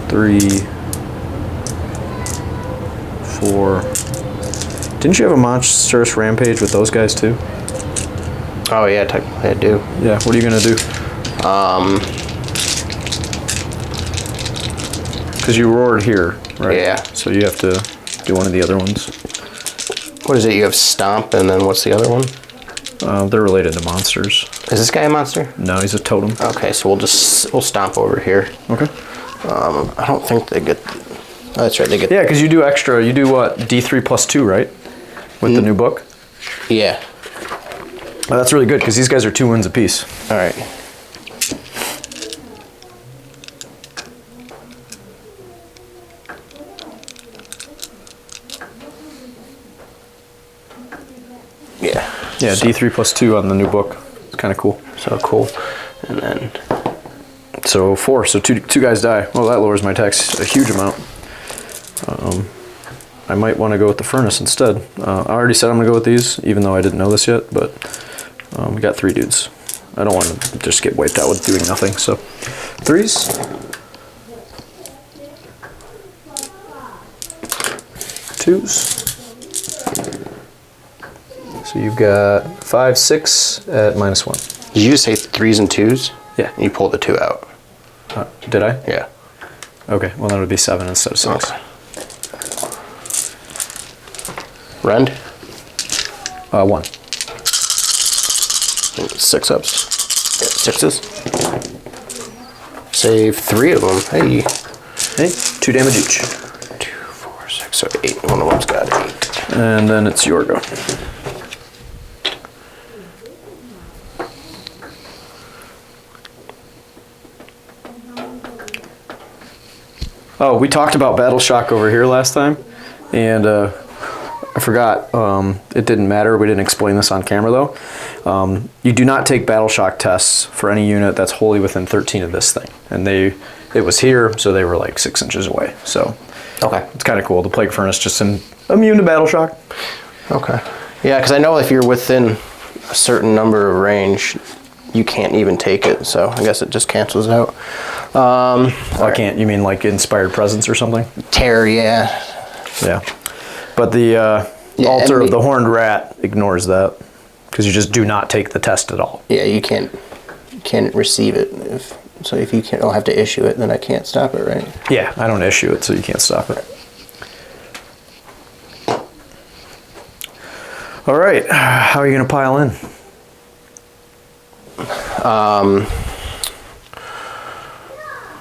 3, 4. Didn't you have a monstrous rampage with those guys too? Oh yeah, technically I do. Yeah, what are you gonna do? Because you roared here, right? Yeah. So you have to do one of the other ones. What is it? You have Stomp, and then what's the other one? They're related to monsters. Is this guy a monster? No, he's a totem. Okay, so we'll Stomp over here. Okay. I don't think they get. Oh, that's right. They get. Yeah, because you do extra. You do what? D3 +2, right? With the new book. Yeah. Oh, that's really good because these guys are 2 wins apiece. All right. Yeah. Yeah, D3 +2 on the new book. It's kind of cool. So cool. And then. So 4. So two guys die. Well, that lowers my tax a huge amount. I might want to go with the furnace instead. I already said I'm going to go with these, even though I didn't know this yet, but we got 3 dudes. I don't want to just get wiped out with doing nothing, so 3s. 2s. So you've got 5, 6 at -1. Did you just say 3s and 2s? Yeah. You pulled the 2 out. Did I? Yeah. Okay, well that would be 7 instead of 6. Okay. Rend? 1. 6 ups. 6s. Save 3 of them. Hey. Hey, 2 damage each. 2, 4, 6, so 8. One of them's got 8. And then it's your go. Oh, we talked about Battle Shock over here last time, and I forgot. It didn't matter. We didn't explain this on camera though. You do not take Battle Shock tests for any unit that's wholly within 13 of this thing, and it was here, so they were like 6 inches away. So Okay. it's kind of cool. The plague furnace just immune to battle shock. Okay. Yeah, because I know if you're within a certain number of range, you can't even take it. So I guess it just cancels out. I can't. You mean like inspired presence or something? Terror, yeah. Yeah. But the altar of the horned rat ignores that because you just do not take the test at all. Yeah, you can't receive it. If you don't have to issue it, then I can't stop it, right? Yeah, I don't issue it, so you can't stop it. All right, how are you going to pile in?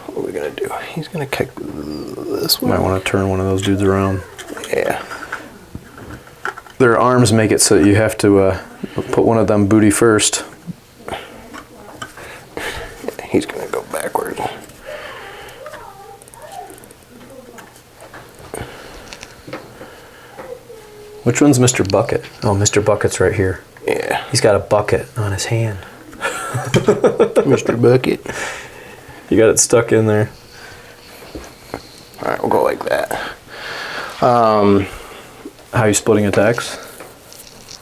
What are we gonna do? He's gonna kick this one. Might want to turn one of those dudes around. Yeah. Their arms make it so you have to put one of them booty first. He's gonna go backward. Which one's Mr. Bucket? Oh, Mr. Bucket's right here. Yeah. He's got a bucket on his hand. Mr. Bucket. You got it stuck in there. All right, we'll go like that. How are you splitting attacks?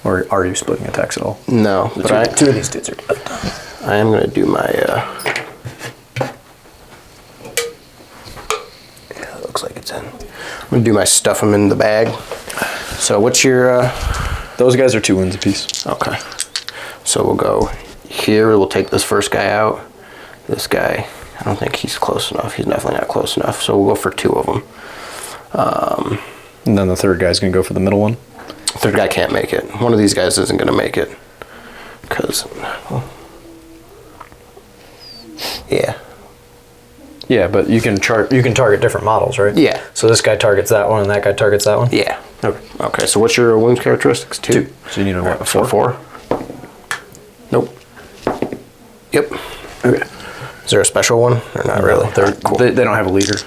Or are you splitting attacks at all? No, but Two of these dudes are dead. I am gonna do my. Yeah, it looks like it's in. I'm gonna do my stuff them in the bag. So what's your? Those guys are 2 wounds apiece. Okay. So we'll go here. We'll take this first guy out. This guy, I don't think he's close enough. He's definitely not close enough. So we'll go for 2 of them. And then the third guy's gonna go for the middle one. Third guy can't make it. One of these guys isn't gonna make it. Cause, well, yeah. Yeah, but you can target different models, right? Yeah. So this guy targets that one, and that guy targets that one. Yeah. Okay. Okay. So what's your wounds characteristics? 2. 2. So you need a what? A 4? So 4. Nope. Yep. Okay. Is there a special one or not really? They're Cool. They don't have a leader.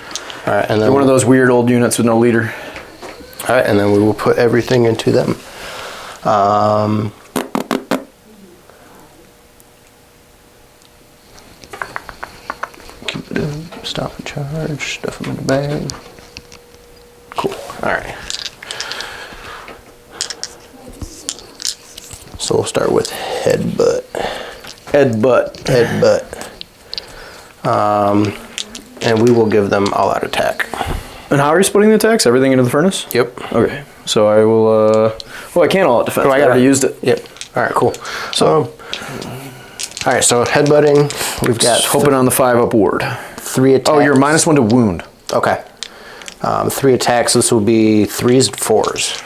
All right, and then They're one of those weird old units with no leader. All right, and then we will put everything into them. Keep it in. Stop and charge. Stuff them in the bag. Cool. All right. So we'll start with headbutt. Headbutt. And we will give them all-out attack. And how are you splitting the attacks? Everything into the furnace? Yep. Okay. So I will. Well, I can't all out defense. Oh, I already used it. Yep. All right. Cool. So, all right. So headbutting, we've got Hoping on the 5 upward. 3 attacks. Oh, you're -1 to wound. Okay. 3 attacks. This will be 3s and 4s.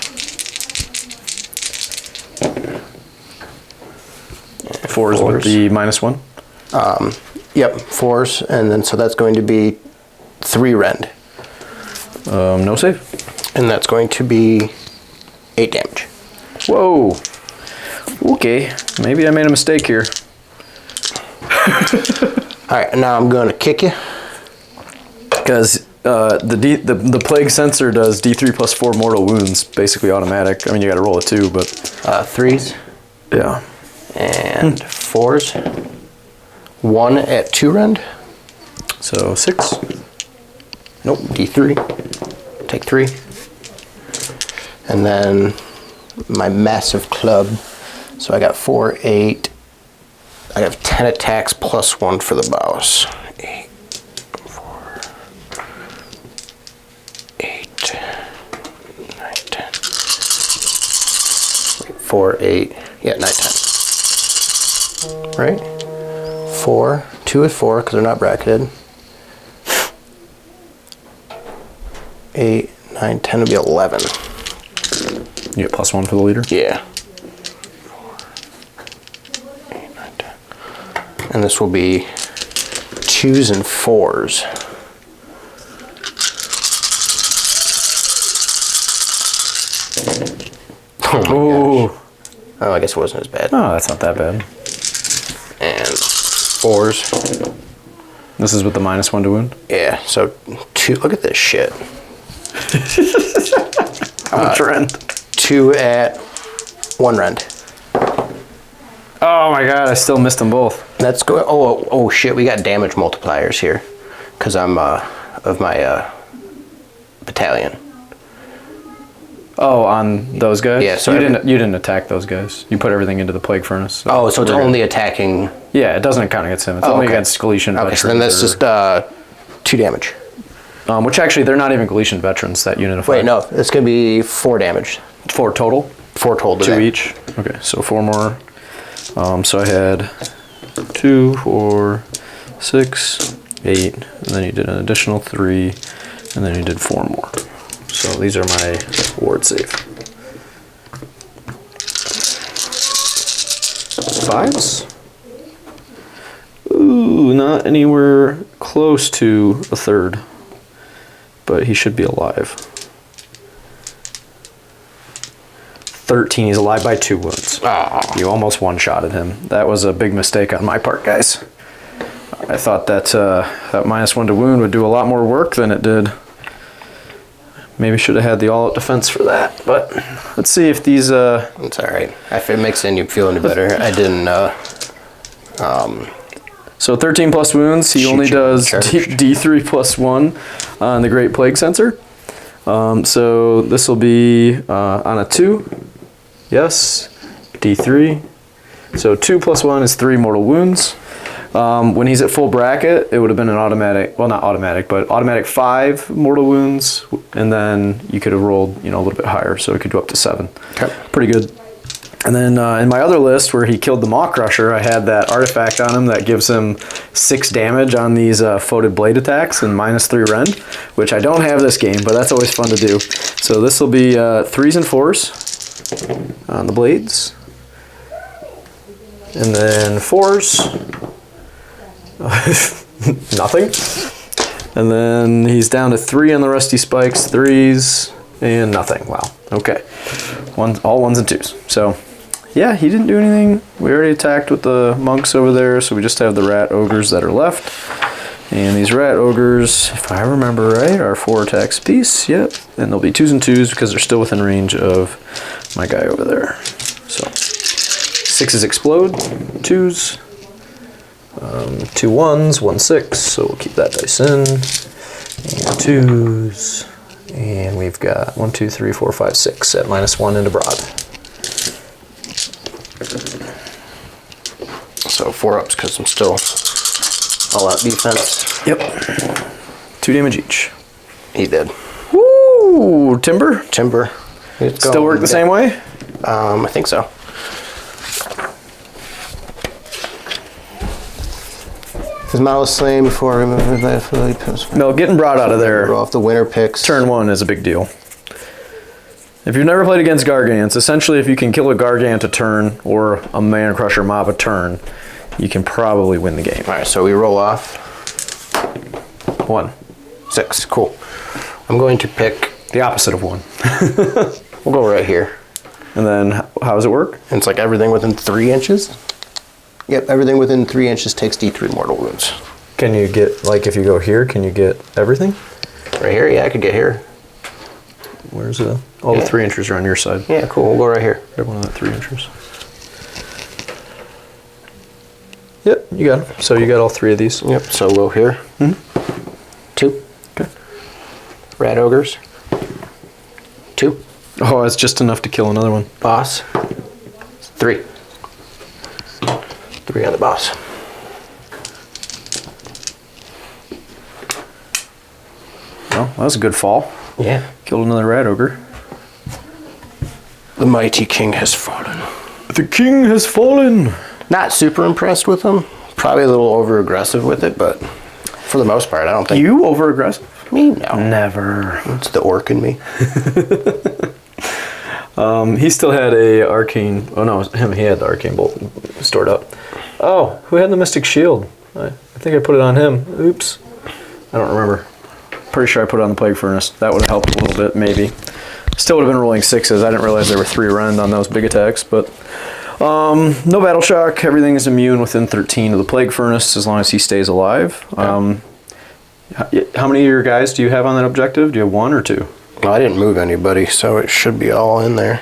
4s with the -1. Yep, 4s, and then so that's going to be 3 rend, No save. and that's going to be 8 damage. Whoa. Okay. Maybe I made a mistake here. All right, now I'm going to kick you. Because the plague sensor does D3 plus 4 mortal wounds, basically automatic. I mean, you got to roll a 2, but 3s yeah. and 4s. 1 at 2 rend. So 6. Nope, D3. Take 3. And then my massive club. So I got 4, 8. I have 10 attacks plus 1 for the boss. 8, 4, 8, 9, 10. 4, 8. Yeah, 9, 10. Right? 4. 2 is 4 because they're not bracketed. 8, 9, 10 would be 11. You get +1 for the leader? Yeah. 8, 9, 10. And this will be 2s and 4s. Oh my gosh. Oh, I guess it wasn't as bad. Oh, that's not that bad. And 4s. This is with the -1 to wound? Yeah, so 2. Look at this shit. Trend. 2 at 1 rend. Oh my god, I still missed them both. Let's go. Oh shit, we got damage multipliers here. because I'm of my battalion. Oh, on those guys? Yeah, so you didn't attack those guys. You put everything into the plague furnace. So it's only attacking. Yeah, it doesn't count against him. It's only against Galician veterans. Okay, so then that's just 2 damage. Which actually, they're not even Galician veterans, that unit of 5. Wait, no, it's going to be 4 damage. 4 total? 4 total. 2 each? Okay, so 4 more. So I had 2, 4, 6, 8, and then you did an additional 3, and then you did 4 more. So these are my ward save. 5s? Ooh, not anywhere close to a third, but he should be alive. 13, he's alive by 2 wounds. You almost one-shotted him. That was a big mistake on my part, guys. I thought that that -1 to wound would do a lot more work than it did. Maybe should have had the all-out defense for that, but let's see if these... It's alright. If it makes you feel any better, I didn't... So 13 plus wounds, he only does D3 plus 1 on the Great Plague Sensor. So this will be on a 2. Yes, D3. So 2 plus 1 is 3 mortal wounds. When he's at full bracket, it would have been an automatic, well, not automatic, but automatic 5 mortal wounds, and then you could have rolled, a little bit higher, so it could go up to 7. Okay. Pretty good. And then in my other list where he killed the Maw Crusher, I had that artifact on him that gives him 6 damage on these foetid blade attacks and -3 rend, which I don't have this game, but that's always fun to do. So this will be 3s and 4s on the blades, and then 4s. Nothing. And then he's down to 3 on the rusty spikes, 3s, and nothing. Wow. Okay. All 1s and 2s. So, yeah, he didn't do anything. We already attacked with the monks over there, so we just have the rat ogres that are left. And these rat ogres, if I remember right, are 4 attacks apiece. Yep. And they'll be 2s and 2s because they're still within range of my guy over there. So, 6s explode, 2s. 2 1s, 1 6, so we'll keep that dice in. And 2s, and we've got 1, 2, 3, 4, 5, 6 at -1 into broad. So 4 ups because I'm still all out defense. Yep. 2 damage each. He did. Woo! Timber? Timber. Still work the same way? I think so. His model is slain before I remember that. No, getting broad out of there. Off the winter picks. Turn 1 is a big deal. If you've never played against Gargants, essentially if you can kill a Gargant a turn or a Man Crusher mob a turn, you can probably win the game. Alright, so we roll off. 1. 6, cool. I'm going to pick... The opposite of 1. We'll go right here. And then, how does it work? It's like everything within 3 inches. Yep, everything within 3 inches takes D3 mortal wounds. Can you get, like if you go here, can you get everything? Right here? Yeah, I could get here. Where's the... All the 3 inches are on your side. Yeah, cool. We'll go right here. Grab one of that 3 inches. Yep, you got them. So you got all 3 of these. Yep, so we'll go here. 2. Okay. Rat ogres. 2. Oh, it's just enough to kill another one. Boss. 3. 3 on the boss. Well, that was a good fall. Yeah. Killed another rat ogre. The mighty king has fallen. The king has fallen! Not super impressed with him. Probably a little over aggressive with it, but for the most part, I don't think. You over aggressive? Me? No. Never. It's the orc in me. He still had a arcane. Oh no, it was him. He had the arcane bolt stored up. Oh, who had the mystic shield? I think I put it on him. Oops. I don't remember. Pretty sure I put it on the plague furnace. That would have helped a little bit, maybe. Still would have been rolling 6s. I didn't realize there were 3 rend on those big attacks, but no battle shock. Everything is immune within 13 of the plague furnace as long as he stays alive. Okay. How many of your guys do you have on that objective? Do you have 1 or 2? Well, I didn't move anybody, so it should be all in there.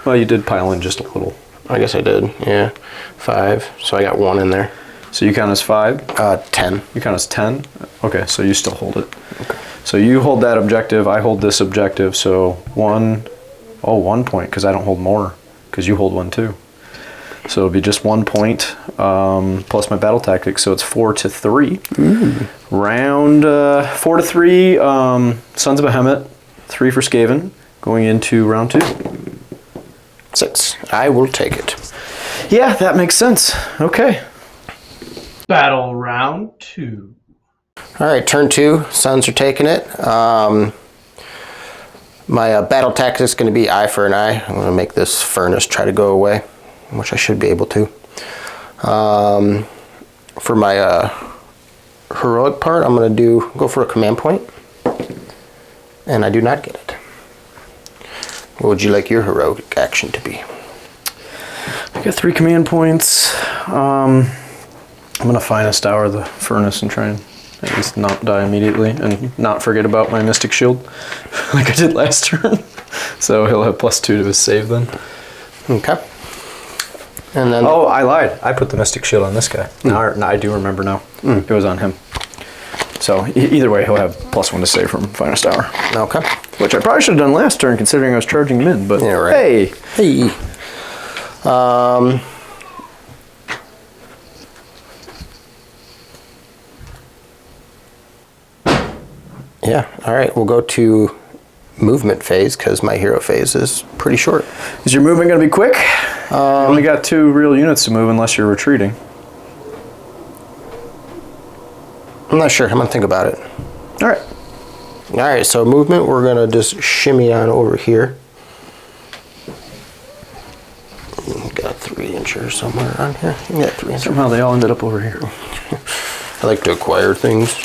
Well, you did pile in just a little. I guess I did, yeah. 5, so I got 1 in there. So you count as 5? 10. You count as 10? Okay, so you still hold it. Okay. So you hold that objective, I hold this objective, so 1 point, because I don't hold more, because you hold 1 too. So it'll be just 1 point, plus my battle tactics, so it's 4 to 3. Round 4 to 3, Sons of Behemat, 3 for Skaven, going into round 2. 6. I will take it. Yeah, that makes sense. Okay. Battle round 2. All right, turn 2. Suns are taking it. My battle tactic is going to be eye for an eye. I'm going to make this furnace try to go away, which I should be able to. For my heroic part, I'm going to go for a command point, and I do not get it. What would you like your heroic action to be? I got 3 command points. I'm gonna finest hour the furnace and try and at least not die immediately and not forget about my mystic shield like I did last turn. So he'll have +2 to his save then. Okay. And then Oh, I lied. I put the mystic shield on this guy. Now I do remember now. It was on him. So either way, he'll have +1 to save from finest hour. okay. Which I probably should have done last turn considering I was charging him in, but Yeah, right. hey. Hey. Yeah, all right, we'll go to movement phase because my hero phase is pretty short. Is your movement going to be quick? You only got 2 real units to move unless you're retreating. I'm not sure, I'm gonna think about it. All right. All right, so movement, we're gonna just shimmy on over here. Got a 3-incher somewhere on here. You got 3-incher. Somehow they all ended up over here. I like to acquire things.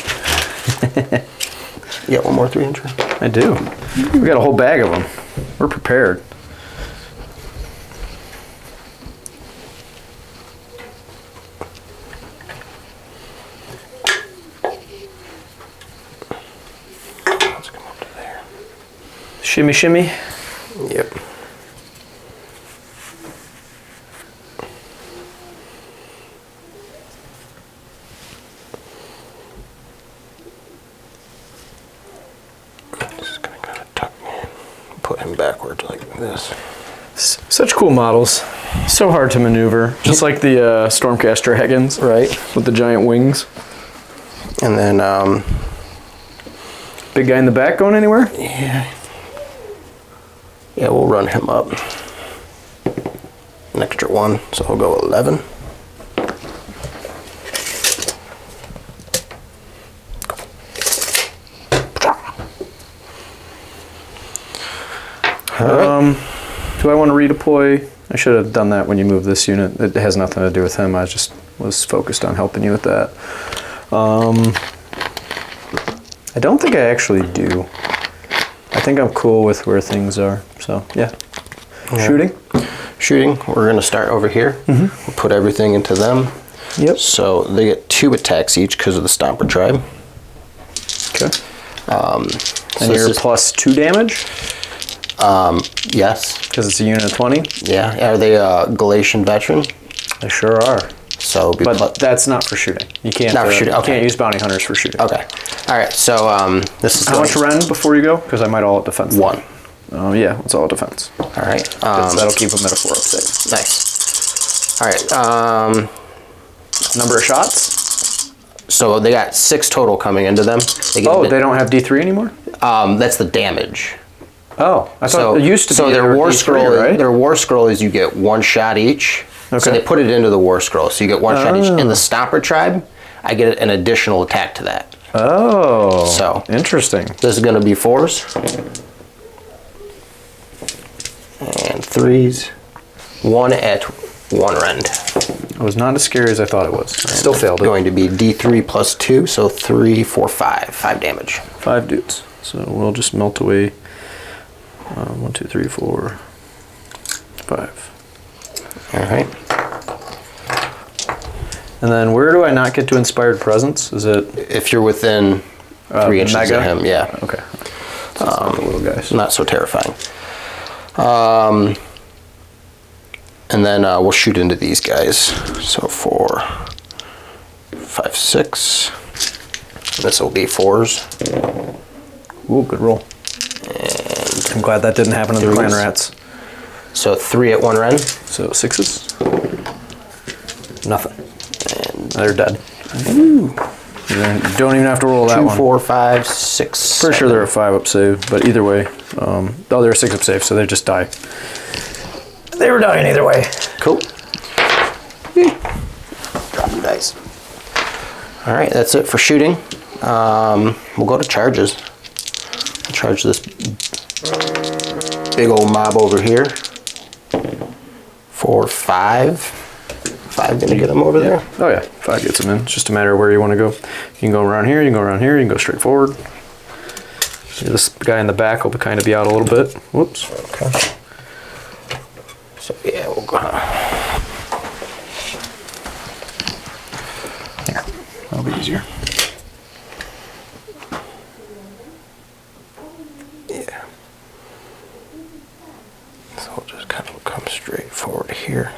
You got one more 3-incher? I do. We got a whole bag of them. We're prepared. Let's come up to there. Shimmy, shimmy. Yep. Just gonna kind of tuck me in, put him backwards like this. Such cool models. So hard to maneuver. Just like the Stormcast dragons. Right. With the giant wings. And then, Big guy in the back going anywhere? yeah, we'll run him up. An extra 1, so we'll go 11. Do I want to redeploy? I should have done that when you move this unit. It has nothing to do with him. I just was focused on helping you with that. I don't think I actually do. I think I'm cool with where things are. So, yeah. Shooting? Shooting, we're going to start over here. We'll put everything into them. Yep. So they get 2 attacks each because of the Stomper Tribe. Okay. So And you're this is- +2 damage? Yes. Because it's a unit of 20? Yeah. Are they a Galatian veteran? They sure are. So it'll be But that's not for shooting. You can't. Not for shooting, You okay. can't use bounty hunters for shooting. okay. All right. So this is How much Ren before you go? Because I might all at defense. 1. Yeah, it's all defense. All right. That'll keep them at a 4 up save. Nice. All right. Number of shots? So they got 6 total coming into them. They Oh, they don't have D3 anymore? That's the damage. Oh, I thought So it used to be. so their they were war D3, scroll. right? Their war scroll is you get 1 shot each. So Okay. they put it into the war scroll, so you get 1 shot each. In the Stomper Tribe, I get an additional attack to that. Oh, So- interesting. This is going to be 4s and 3s. 1 at 1 rend. It was not as scary as I thought it was. I still failed it. Going to be D3 plus 2, so 3, 4, 5. 5 damage. 5 dudes. So we'll just melt away. 1, 2, 3, 4, 5. All right. And then where do I not get to inspired presence? Is it If you're within 3 inches mega? of him, yeah. okay? So it's not the little guys. Not so terrifying. And then we'll shoot into these guys. So 4, 5, 6. This will be 4s. Ooh, good roll. And I'm glad that didn't happen to the clan 3s. rats. So 3 at 1 ren. So 6s. Nothing. And They're dead. Ooh. You don't even have to roll that 2, one. 4, 5, 6. Pretty sure they're a 5 up save, but either way, oh, they're a 6 up save, so they just die. They were dying either way. Cool. Drop the dice. All right, that's it for shooting. We'll go to charges. We'll charge this big old mob over here. 4, 5. 5 gonna get them over there. Oh yeah, 5 gets them in. It's just a matter of where you want to go. You can go around here, you can go around here, you can go straight forward. This guy in the back will kind of be out a little bit. Whoops. Okay. So yeah, we'll go. Here, that'll be easier. Yeah. So we'll just kind of come straight forward here.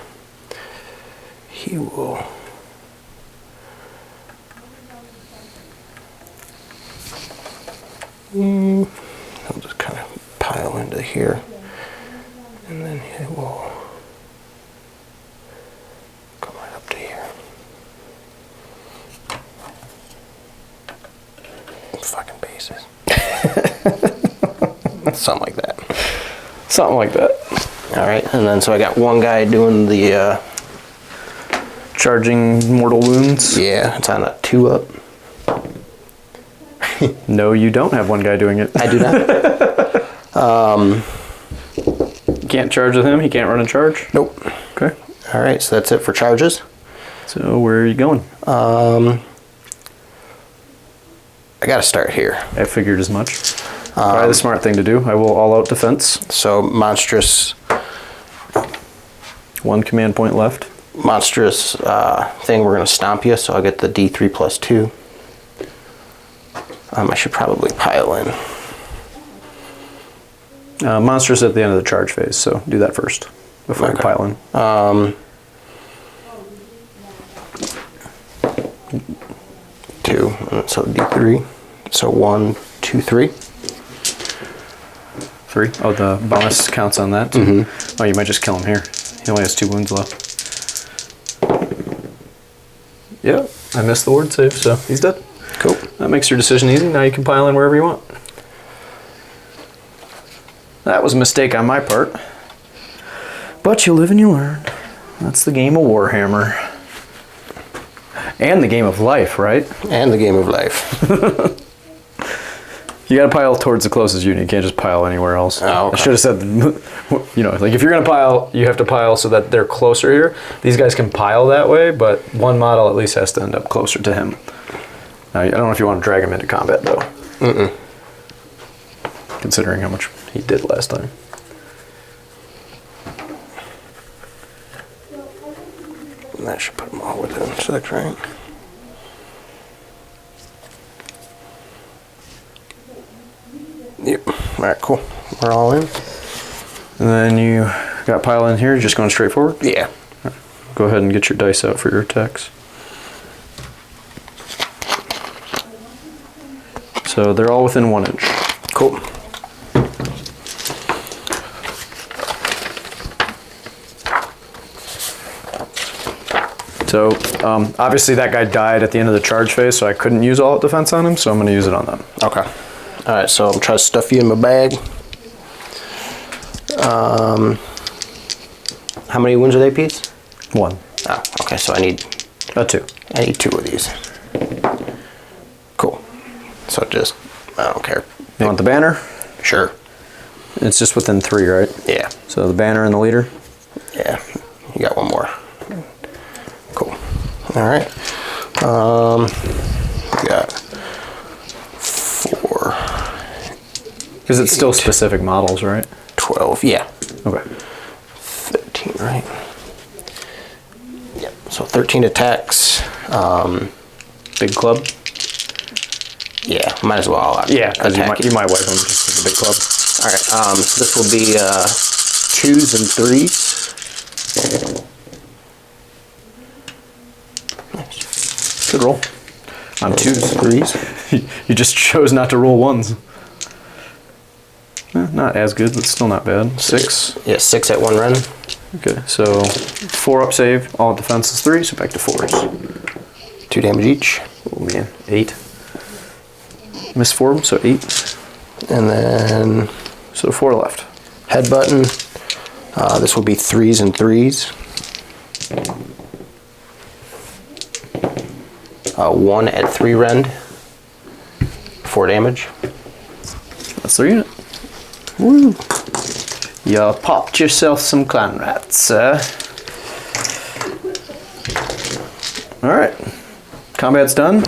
He will. He'll just kind of pile into here, and then he will come right up to here. Fucking bases. Something like that. Something like that. All right, and then so I got one guy doing the. Charging mortal wounds. Yeah, it's on a 2 up. No, you don't have one guy doing it. I do not. You can't charge with him. He can't run and charge. Nope. Okay. All right, so that's it for charges. So where are you going? I got to start here. I figured as much. Probably the smart thing to do. I will all out defense. So monstrous 1 command point left. thing, we're going to stomp you, so I'll get the D3 plus 2. I should probably pile in. Monstrous at the end of the charge phase, so do that first before you pile in. 2, so D3. So 1, 2, 3. 3. Oh, the bonus counts on that too. Oh, you might just kill him here. He only has 2 wounds left. Yeah, I missed the ward save, so he's dead. Cool. That makes your decision easy. Now you can pile in wherever you want. That was a mistake on my part. But you live and you learn. That's the game of Warhammer. And the game of life, right? And the game of life. You gotta pile towards the closest unit. You can't just pile anywhere else. Oh, okay. I should have said, you know, like if you're gonna pile, you have to pile so that they're closer here. These guys can pile that way, but one model at least has to end up closer to him. Now, I don't know if you want to drag him into combat though. Considering how much he did last time. And that should put them all within 6, right? Yep. All right, cool. We're all in. And then you got pile in here, just going straight forward? Yeah. Go ahead and get your dice out for your attacks. So they're all within 1 inch. Cool. So obviously that guy died at the end of the charge phase, so I couldn't use all out defense on him, so I'm going to use it on them. Okay. All right, so I'm trying to stuff you in my bag. How many wounds are they, Pete? 1. Oh, okay, so I need 2. I need 2 of these. Cool. So just, I don't care. You want the banner? Sure. It's just within 3, right? Yeah. So the banner and the leader? Yeah. You got one more. Cool. All right. We got 4. Because it's still specific models, right? 12. Yeah. Okay. 13, right? Yep. So 13 attacks. Big club? Yeah, might as well. Yeah, because you attack might wipe them just with the big club. All right. So this will be 2s and 3s. Nice. Good roll. On 2s. 3s. You just chose not to roll 1s. Not as good, but still not bad. 6. Yeah, 6 at 1 rend. Okay, so 4 up save. All defense is 3, so back to 4s. 2 damage each. Oh man, 8. Missed 4, so 8. And then So 4 left. head button. This will be 3s and 3s. 1 at 3 rend. 4 damage. That's their unit. Woo! You popped yourself some clan rats, sir. Alright. Combat's done.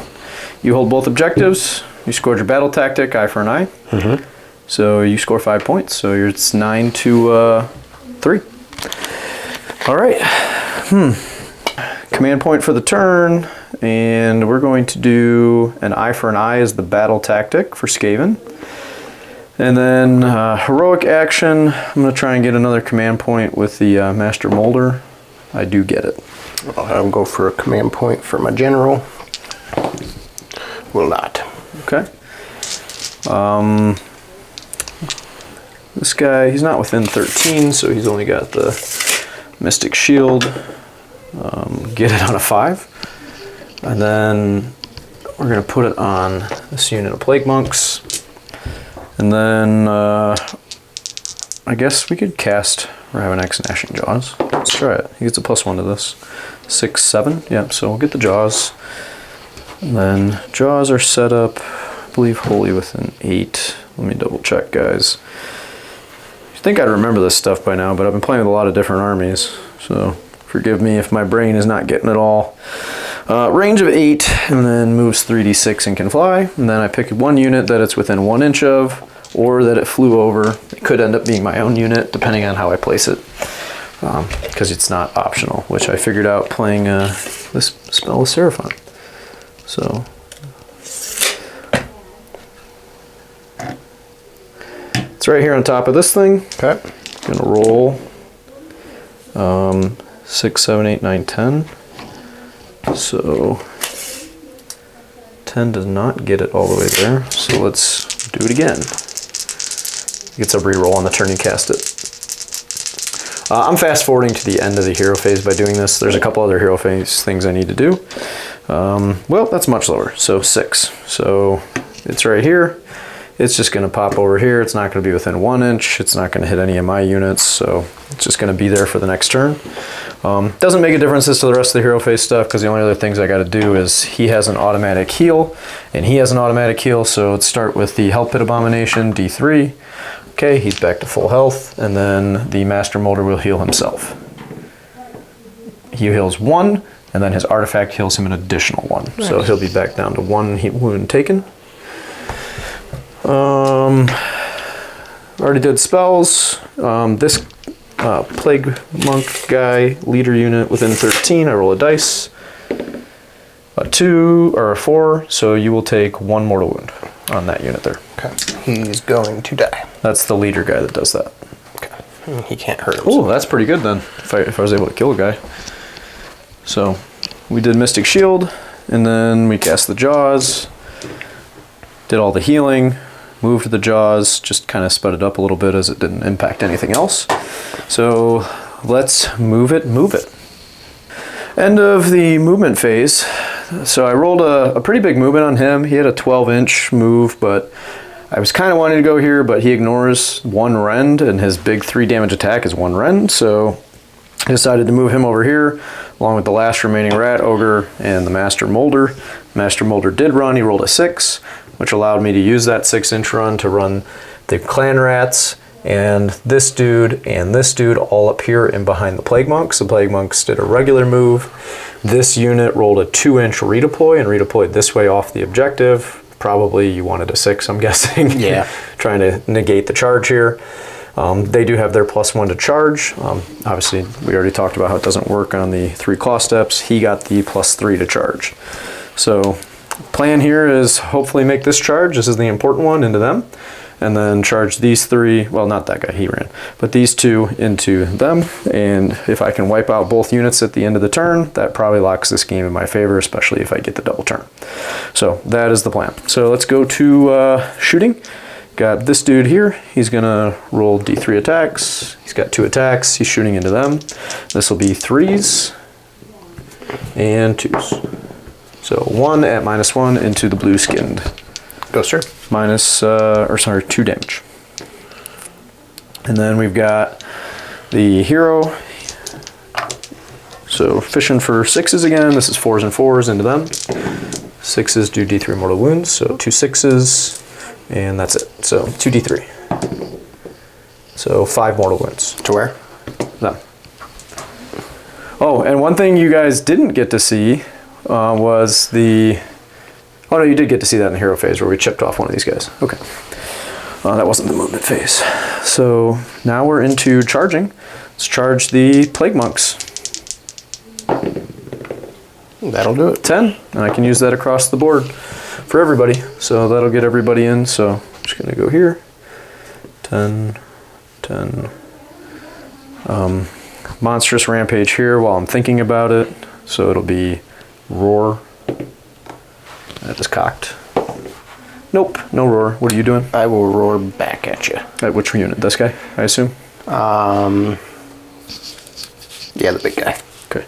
You hold both objectives. You scored your battle tactic, eye for an eye. Mm-hmm. So you score 5 points. So it's 9 to 3. Alright. Command point for the turn. And we're going to do an eye for an eye as the battle tactic for Skaven. And then heroic action, I'm going to try and get another command point with the Master Molder. I do get it. I'll go for a command point for my general. Will not. Okay. This guy, he's not within 13, so he's only got the Mystic Shield. Get it on a 5. And then we're going to put it on this unit of Plague Monks. And then I guess we could cast Ravenex Gnashing Jaws. Let's try it. He gets a +1 to this. 6, 7. Yep, so we'll get the Jaws. And then Jaws are set up, I believe, wholly within 8. Let me double check, guys. I think I'd remember this stuff by now, but I've been playing with a lot of different armies, so forgive me if my brain is not getting it all. Range of 8, and then moves 3d6 and can fly. And then I pick one unit that it's within 1 inch of, or that it flew over. It could end up being my own unit, depending on how I place it, because it's not optional, which I figured out playing this spell with Seraphon. So it's right here on top of this thing. Okay. Gonna roll 6, 7, 8, 9, 10. So 10 does not get it all the way there. So let's do it again. It gets a reroll on the turn you cast it. I'm fast forwarding to the end of the hero phase by doing this. There's a couple other hero phase things I need to do. Well, that's much lower. So 6. So it's right here. It's just going to pop over here. It's not going to be within 1 inch. It's not going to hit any of my units, so it's just going to be there for the next turn. Doesn't make a difference as to the rest of the hero phase stuff, because the only other things I got to do is he has an automatic heal, and he has an automatic heal, so let's start with the Hell Pit Abomination, D3. Okay, he's back to full health, and then the Master Molder will heal himself. He heals 1, and then his artifact heals him an additional 1. Nice. So he'll be back down to 1 wound taken. Already did spells. This Plague Monk guy, leader unit within 13, I roll a dice. A 2 or a 4, so you will take 1 mortal wound on that unit there. Okay. He's going to die. That's the leader guy that does that. Okay. He can't hurt himself. Oh, that's pretty good then, if I was able to kill a guy. So we did Mystic Shield, and then we cast the Jaws, did all the healing, moved the Jaws, just kind of sped it up a little bit as it didn't impact anything else. So let's move it. End of the movement phase. So I rolled a pretty big movement on him. He had a 12-inch move, but I was kind of wanting to go here, but he ignores 1 rend, and his big 3 damage attack is 1 rend, so I decided to move him over here, along with the last remaining Rat Ogre and the Master Molder. Master Molder did run, he rolled a 6, which allowed me to use that 6-inch run to run the Clan Rats and this dude all up here and behind the Plague Monks. The Plague Monks did a regular move. This unit rolled a 2-inch redeploy and redeployed this way off the objective. Probably you wanted a 6, I'm guessing. Yeah. Trying to negate the charge here. They do have their +1 to charge. Obviously, we already talked about how it doesn't work on the 3 claw steps. He got the +3 to charge. So plan here is hopefully make this charge. This is the important one into them. and then charge these 3, well, not that guy, he ran, but these 2 into them. And if I can wipe out both units at the end of the turn, that probably locks this game in my favor, especially if I get the double turn. So that is the plan. So let's go to shooting. Got this dude here. He's gonna roll D3 attacks. He's got 2 attacks. He's shooting into them. This will be 3s and 2s. So 1 at -1 into the blue skinned. Go, sir. Minus, 2 damage. And then we've got the hero. So fishing for 6s again. This is 4s and 4s into them. 6s do D3 mortal wounds, so 2 6s, and that's it. So 2 D3. So 5 mortal wounds. To where? Them. Oh, and one thing you guys didn't get to see was the... Oh no, you did get to see that in the hero phase where we chipped off one of these guys. Okay. That wasn't the movement phase. So now we're into charging. Let's charge the Plague Monks. That'll do it. 10, and I can use that across the board for everybody. So that'll get everybody in. So I'm just gonna go here. 10, 10. Monstrous Rampage here while I'm thinking about it. So it'll be Roar. That is cocked. Nope, no roar. What are you doing? I will roar back at you. At which unit? This guy, I assume? Yeah, the big guy. Okay.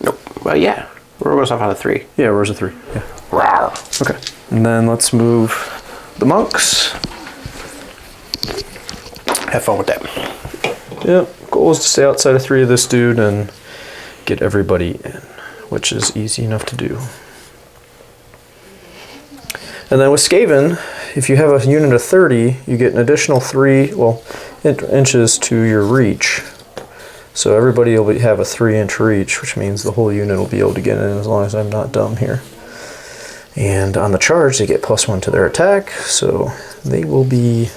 Nope. Well, yeah. Roar goes off on a 3. Yeah, roar's a 3. Yeah. Rawr. Okay. And then let's move the monks. Have fun with that. Yep. Goal is to stay outside of 3 of this dude and get everybody in, which is easy enough to do. And then with Skaven, if you have a unit of 30, you get an additional 3 inches to your reach. So everybody will have a 3-inch reach, which means the whole unit will be able to get in as long as I'm not dumb here. And on the charge, they get +1 to their attack, so they will be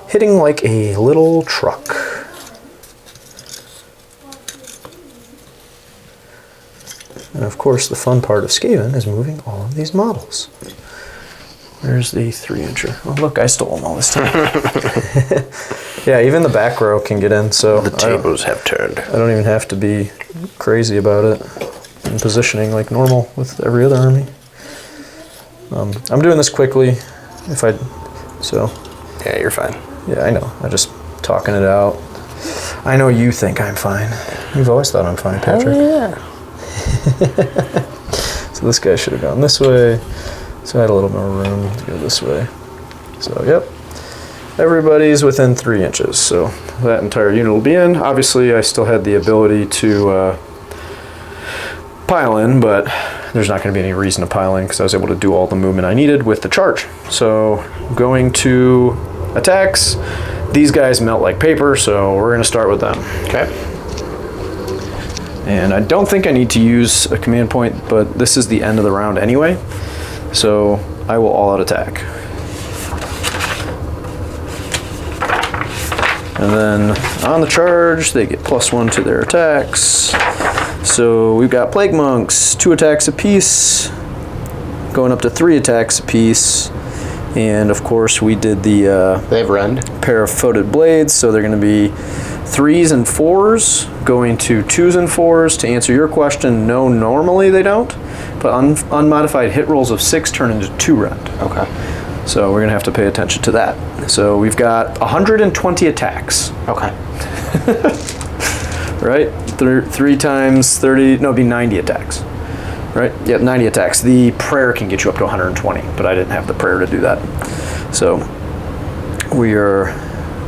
hitting like a little truck. And of course, the fun part of Skaven is moving all of these models. Where's the 3-incher? Oh, look, I stole them all this time. Yeah, even the back row can get in, so The tables have turned. I don't even have to be crazy about it and positioning like normal with every other army. I'm doing this quickly. Yeah, you're fine. Yeah, I know. I'm just talking it out. I know you think I'm fine. You've always thought I'm fine, Patrick. Oh, yeah. So this guy should have gone this way. So I had a little more room to go this way. So, yep. Everybody's within 3 inches. So that entire unit will be in. Obviously, I still had the ability to pile in, but there's not going to be any reason to pile in because I was able to do all the movement I needed with the charge. So going to attacks. These guys melt like paper, so we're going to start with them. Okay. And I don't think I need to use a command point, but this is the end of the round anyway. So I will all-out attack. And then on the charge, they get +1 to their attacks. So we've got Plague Monks, 2 attacks apiece, going up to 3 attacks apiece. And of course, we did the They have rend. pair of footed blades, so they're going to be 3s and 4s, going to 2s and 4s. To answer your question, no, normally they don't, but unmodified hit rolls of 6 turn into 2 rend. Okay. So we're going to have to pay attention to that. So we've got 120 attacks, Okay. right? 3 times 30, no, it'd be 90 attacks, right? Yep, 90 attacks. The prayer can get you up to 120, but I didn't have the prayer to do that. So we are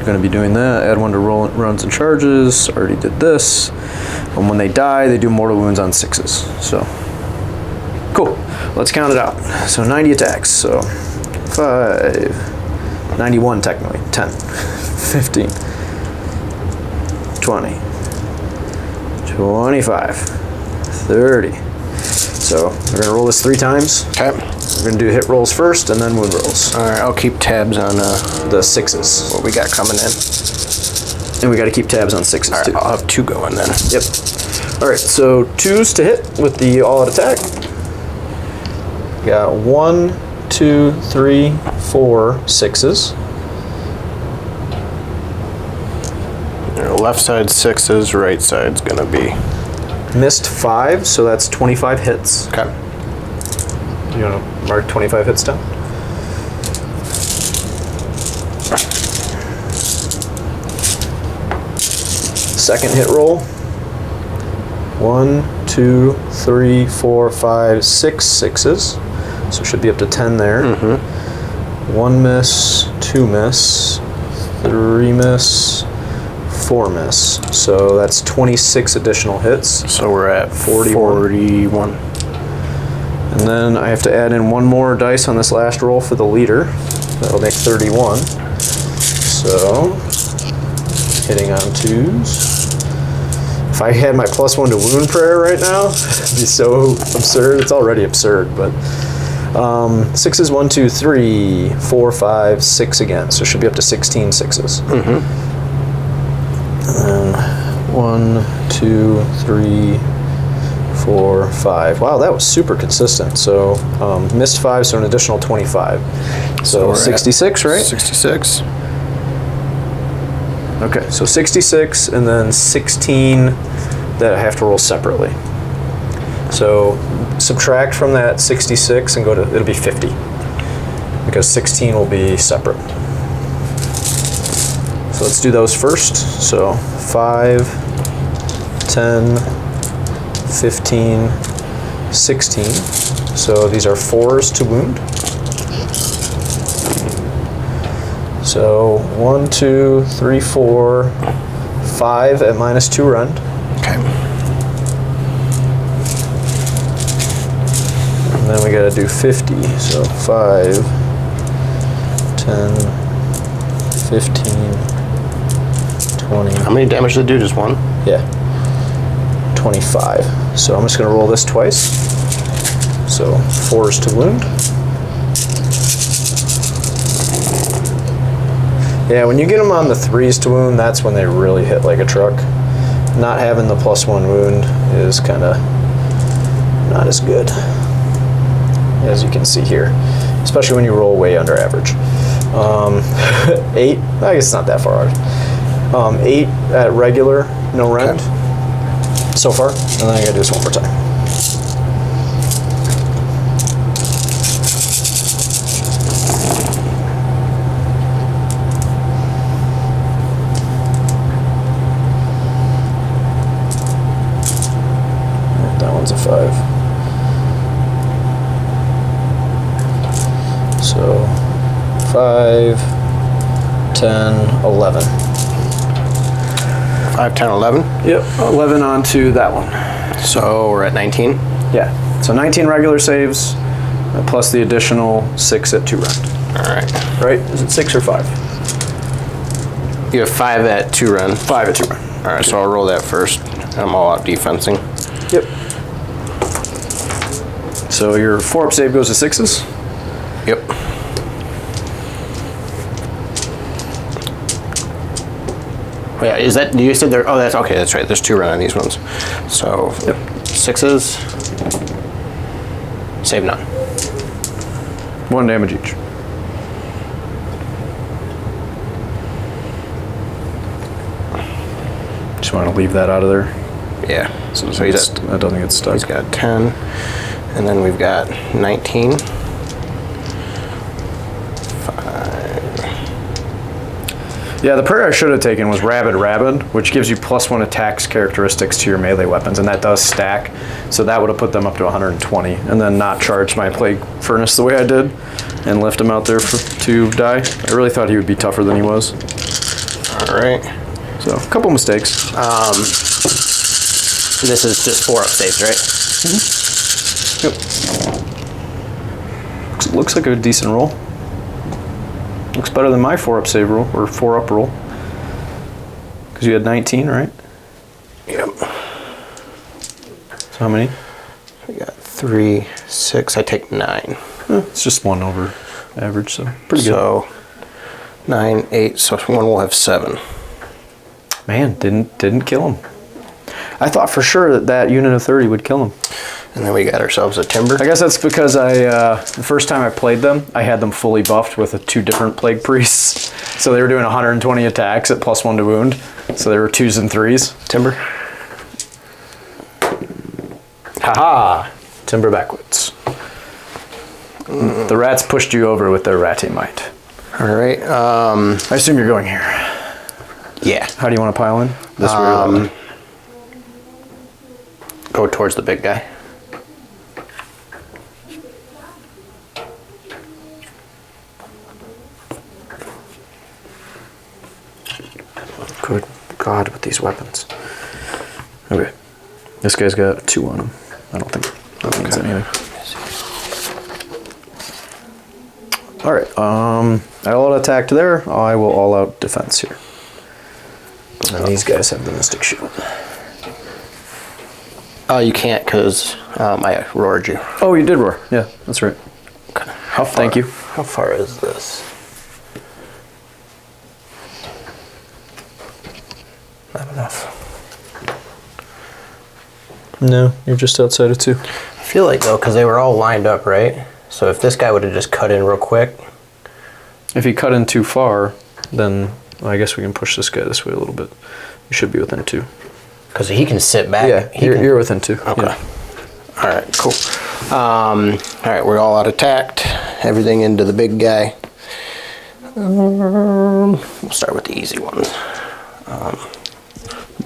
going to be doing that. Add 1 to runs and charges. Already did this. And when they die, they do mortal wounds on 6s. So cool. Let's count it out. So 90 attacks. So 5, 91 technically. 10, 15, 20, 25, 30. So we're going to roll this 3 times. Okay. We're going to do hit rolls first and then wound rolls. All right, I'll keep tabs on The 6s. what we got coming in. And we got to keep tabs on 6s All right, too. I'll have 2 going then. Yep. All right, so 2s to hit with the all-out attack. Got 1, 2, 2, 3, 4 sixes. Left side 6s, right side's gonna be. Missed 5, so that's 25 hits. Okay. You want to mark 25 hits down? Second hit roll. 1, 2, 3, 4, 5, 6 sixes. So it should be up to 10 there. 1 miss, 2 miss, 3 miss, 4 miss. So that's 26 additional hits. So we're at 41. And then I have to add in 1 more dice on this last roll for the leader. That'll make 31. So, hitting on 2s. If I had my +1 to wound prayer right now, it'd be so absurd. It's already absurd, but 6s, 1, 2, 3, 4, 5, 6 again. So it should be up to 16 sixes. And then 1, 2, 3, 4, 5. Wow, that was super consistent. So missed 5, so an additional 25. So 66, right? 66. Okay, so 66 and then 16 that I have to roll separately. So subtract from that 66 and go to, it'll be 50. Because 16 will be separate. So let's do those first. So 5, 10, 15, 16. So these are 4s to wound. So 1, 2, 3, 4, 5 at -2 rend. Okay. And then we gotta do 50. So 5, 10, 15, 20. How many damage did it do? Just 1? Yeah. 25. So I'm just gonna roll this twice. So 4s to wound. Yeah, when you get them on the 3s to wound, that's when they really hit like a truck. Not having the +1 wound is kind of not as good, as you can see here, especially when you roll way under average. 8, I guess it's not that far out. 8 at regular, no rend so far, and then I gotta do this one more time. That one's a 5. So 5, 10, 11. 5, 10, 11? Yep, 11 onto that one. So we're at 19? Yeah, so 19 regular saves, plus the additional 6 at 2 rend. Alright. Right? Is it 6 or 5? You have 5 at 2 rend. 5 at 2 rend. Alright, so I'll roll that first. I'm all out defensing. Yep. So your 4-up save goes to 6s? Yep. Oh, yeah, is that, you said there, oh, that's, okay, that's right, there's 2 rend on these ones. So, Yep. 6s, save none. 1 damage each. Just want to leave that out of there. Yeah, so he's at, I don't think it's stuck. he's got 10, and then we've got 19. 5. Yeah, the prayer I should have taken was Rabid Rabid, which gives you +1 attacks characteristics to your melee weapons, and that does stack. So that would have put them up to 120, and then not charge my Plague Furnace the way I did, and lift him out there to die. I really thought he would be tougher than he was. Alright. So, a couple mistakes. This is just 4-up saves, right? Yep. Looks like a decent roll. Looks better than my 4-up save roll, or 4-up roll. Because you had 19, right? Yep. So how many? We got 3, 6, I take 9. It's just 1 over average, so pretty good. So, 9, 8, so one will have 7. Man, didn't kill him. I thought for sure that unit of 30 would kill him. And then we got ourselves a timber. I guess that's because the first time I played them, I had them fully buffed with 2 different plague priests. So they were doing 120 attacks at +1 to wound. So they were 2s and 3s. Timber. Haha! Timber backwards. The rats pushed you over with their ratty might. All right. I assume you're going here. Yeah. How do you want to pile in? This way or that way? Go towards the big guy. Good God, with these weapons. Okay. This guy's got 2 on him. I don't think that means anything. Alright, I all out attack to there. I will all out defense here. And these guys have the Mystic Shield. Oh, you can't because I roared you. Oh, you did roar. Yeah, that's right. Okay. How far? Thank you. How far is this? Not enough. No, you're just outside of 2. I feel like though, because they were all lined up, right? So if this guy would have just cut in real quick. If he cut in too far, then I guess we can push this guy this way a little bit. You should be within 2. Because he can sit back. Yeah, you're within 2. Okay. Yeah. All right, cool. All right, we're all out attacked. Everything into the big guy. We'll start with the easy ones.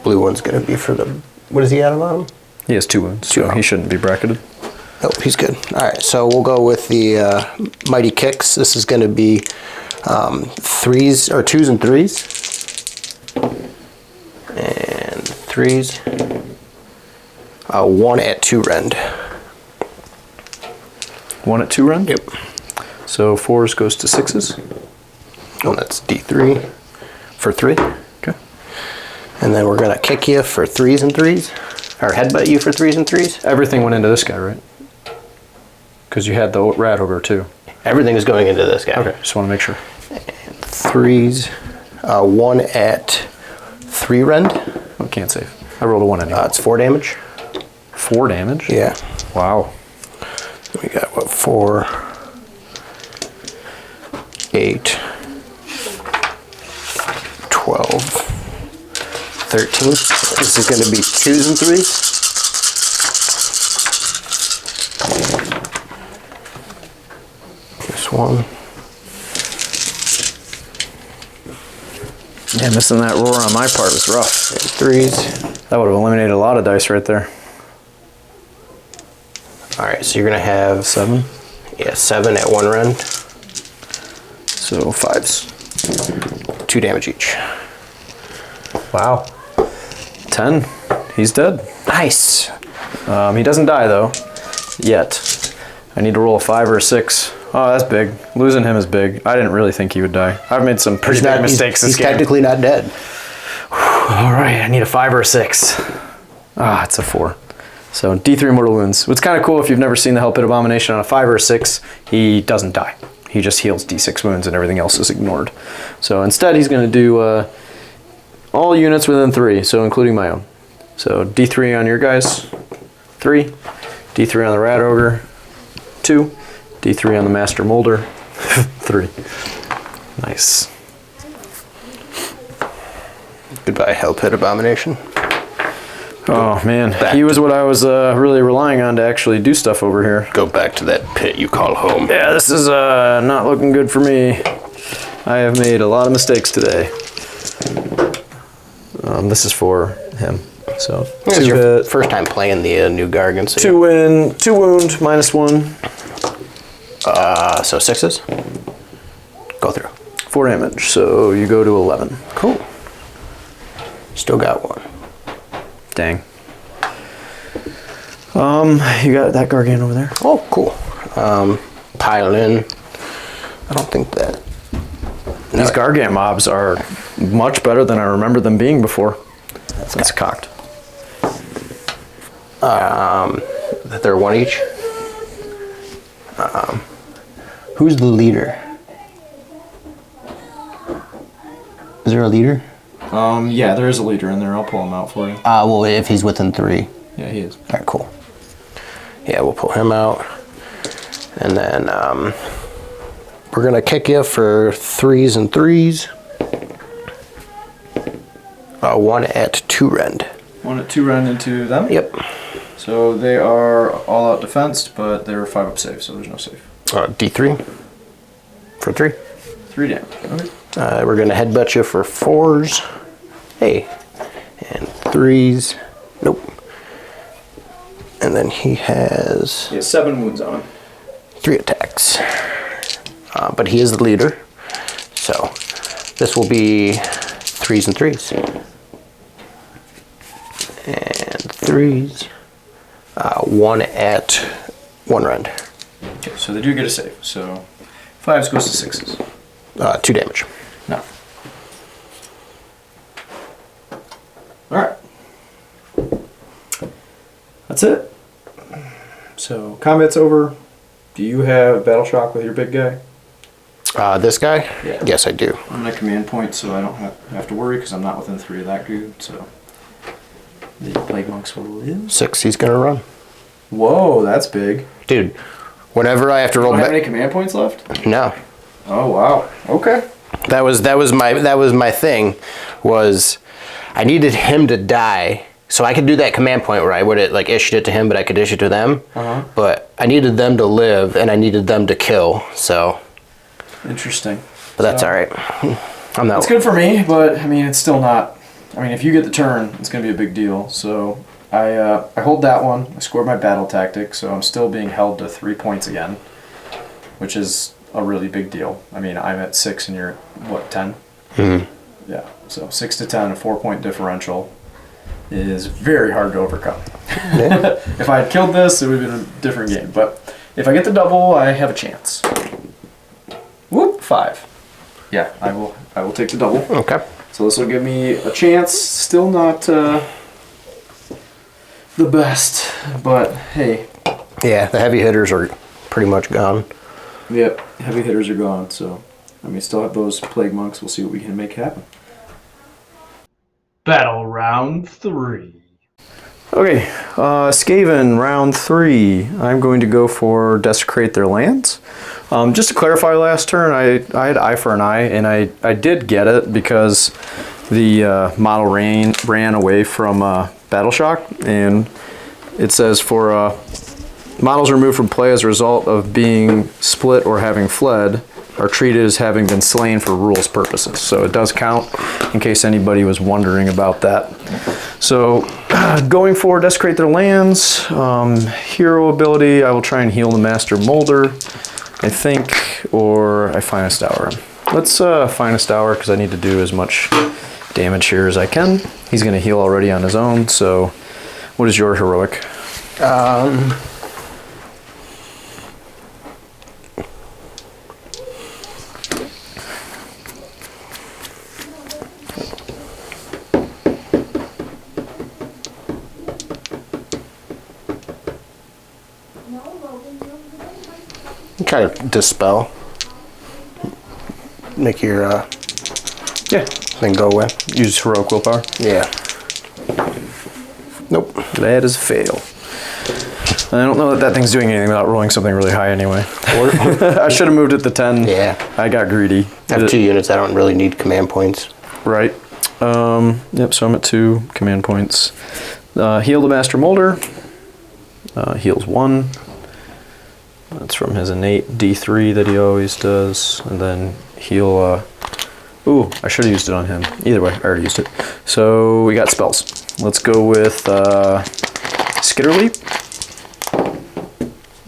Blue one's going to be for the... What does he have on him? He has 2 wounds, so he shouldn't be bracketed. Oh, he's good. All right, so we'll go with the Mighty Kicks. This is going to be 3s or 2s and 3s. And 3s. 1 at 2 rend. 1 at 2 rend? Yep. So 4s goes to 6s. Oh, that's D3 for 3. Okay. And then we're going to kick you for 3s and 3s. Or headbutt you for 3s and 3s. Everything went into this guy, right? Because you had the rat ogre too. Everything is going into this guy. Okay, just want to make sure. 3s. 1 at 3 rend. Oh, can't save. I rolled a 1 anyway. It's 4 damage. 4 damage? Yeah. Wow. We got what, 4, 8, 12, 13. This is going to be 2s and 3s. This one. Yeah, missing that roar on my part was rough. And 3s. That would have eliminated a lot of dice right there. All right, so you're going to have 7. Yeah, 7 at 1 rend. So 5s. 2 damage each. Wow. 10. He's dead. Nice. He doesn't die though, yet. I need to roll a 5 or a 6. Oh, that's big. Losing him is big. I didn't really think he would die. I've made some pretty big mistakes this He's game. technically not dead. All right, I need a 5 or a 6. Ah, it's a 4. So D3 mortal wounds. What's kind of cool if you've never seen the Hell Pit Abomination on a 5 or a 6, he doesn't die. He just heals D6 wounds and everything else is ignored. So instead he's going to do all units within 3, so including my own. So D3 on your guys, 3. D3 on the Rat Ogre, 2. D3 on the Master Molder, 3. Nice. Goodbye, Hell Pit Abomination. Oh man, he was what I was really relying on to actually do stuff over here. Go back to that pit you call home. Yeah, this is not looking good for me. I have made a lot of mistakes today. This is for him. So This is your first time playing the new Gargan. So 2 win, 2 wound, -1. So 6s. Go through. 4 damage. So you go to 11. Cool. Still got 1. Dang. You got that Gargan over there. Oh, cool. Pile in. I don't think that. These Gargan mobs are much better than I remember them being before. That's cocked. That they're 1 each. Who's the leader? Is there a leader? Yeah, there is a leader in there. I'll pull him out for you. Well, if he's within 3. Yeah, he is. All right, cool. Yeah, we'll pull him out. And then we're going to kick you for 3s and 3s. 1 at 2 rend. 1 at 2 rend into them? Yep. So they are all out defensed, but they're 5 up save, so there's no save. D3 for 3. 3 damage. Okay. We're going to headbutt you for 4s. Hey. And 3s. Nope. And then he has... He has 7 wounds on him. 3 attacks. But he is the leader. So this will be 3s and 3s. And 3s. 1 at 1 rend. Okay, so they do get a save. So 5s goes to 6s. 2 damage. No. Alright. That's it. So combat's over. Do you have battle shock with your big guy? This guy? Yeah. Yes, I do. I'm at command point, so I don't have to worry because I'm not within 3 of that dude. So the plague monks will live. 6, he's going to run. Whoa, that's big. Dude, whenever I have to roll... Don't have any command points left? No. Oh wow. Okay. That was my thing, was I needed him to die so I could do that command point where I would have like issued it to him, but I could issue it to them. But I needed them to live and I needed them to kill. So Interesting. but that's all right. I'm not. It's good for me, but I mean it's still not. I mean if you get the turn, it's gonna be a big deal. So I hold that one. I scored my battle tactic, so I'm still being held to 3 points again, which is a really big deal. I mean I'm at 6 and you're at, what, 10? Mm-hmm. Yeah. So 6 to 10, a 4-point differential is very hard to overcome. Yeah. If I had killed this, it would have been a different game. But if I get the double, I have a chance. Whoop, 5. Yeah, I will take the double. Okay. So this will give me a chance. Still not the best, but hey. Yeah, the heavy hitters are pretty much gone. Yep, heavy hitters are gone. So I mean, still have those plague monks. We'll see what we can make happen. Battle round 3. Okay, Skaven, round 3. I'm going to go for desecrate their lands. Just to clarify, last turn I had eye for an eye, and I did get it because the model ran away from battle shock, and it says for models removed from play as a result of being split or having fled are treated as having been slain for rules purposes. So it does count in case anybody was wondering about that. So going for desecrate their lands, hero ability, I will try and heal the Master Molder, I think, or I Finest Hour him. Let's Finest Hour because I need to do as much damage here as I can. He's going to heal already on his own, so what is your heroic? Try to dispel. Make your Yeah, thing go away. use heroic willpower. Yeah. Nope. That is a fail. I don't know that thing's doing anything without rolling something really high anyway. I should have moved it to 10. Yeah. I got greedy. I have 2 units. I don't really need command points. Right. Yep, so I'm at 2 command points. Heal the Master Molder. Heals 1. That's from his innate D3 that he always does. And then heal... ooh, I should have used it on him. Either way, I already used it. So we got spells. Let's go with Skitter Leap.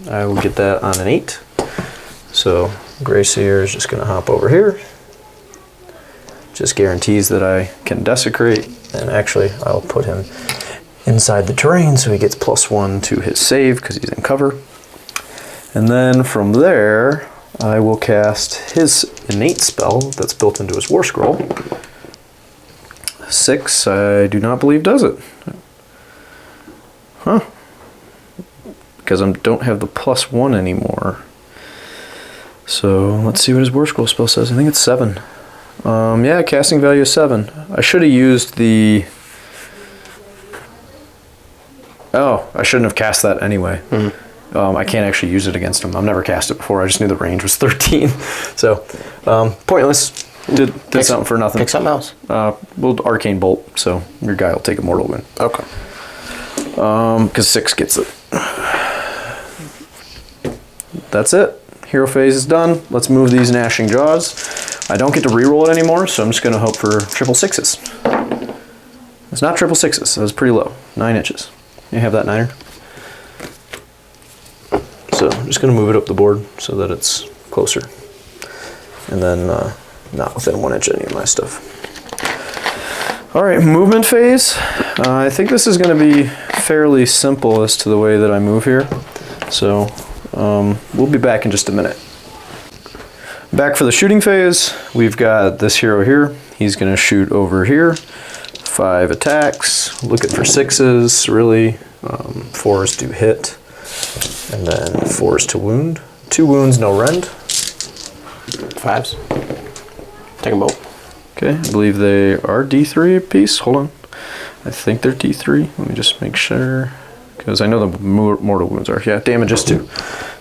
I will get that on an 8. So Grayseer is just going to hop over here. Just guarantees that I can desecrate. And actually, I'll put him inside the terrain so he gets +1 to his save because he's in cover. And then from there, I will cast his innate spell that's built into his War Scroll. 6, I do not believe does it. Huh. Because I don't have the +1 anymore. So let's see what his War Scroll spell says. I think it's 7. Yeah, casting value is 7. I should have used the... Oh, I shouldn't have cast that anyway. I can't actually use it against him. I've never cast it before. I just knew the range was 13. So, pointless. Did something for nothing. Pick something else. We'll Arcane Bolt, so your guy will take a mortal wound. Okay. Because 6 gets it. That's it. Hero phase is done. Let's move these Gnashing Jaws. I don't get to reroll it anymore, so I'm just going to hope for triple 6s. It's not triple 6s. That was pretty low. 9 inches. You have that, Niner? So I'm just going to move it up the board so that it's closer. And then not within 1 inch of any of my stuff. All right, movement phase. I think this is going to be fairly simple as to the way that I move here. So we'll be back in just a minute. Back for the shooting phase. We've got this hero here. He's going to shoot over here. 5 attacks. Looking for 6s, really. 4s to hit. And then 4s to wound. 2 wounds, no rend. 5s. Take them both. Okay, I believe they are D3 apiece. Hold on. I think they're D3. Let me just make sure. Because I know the mortal wounds are. Yeah, damage is 2.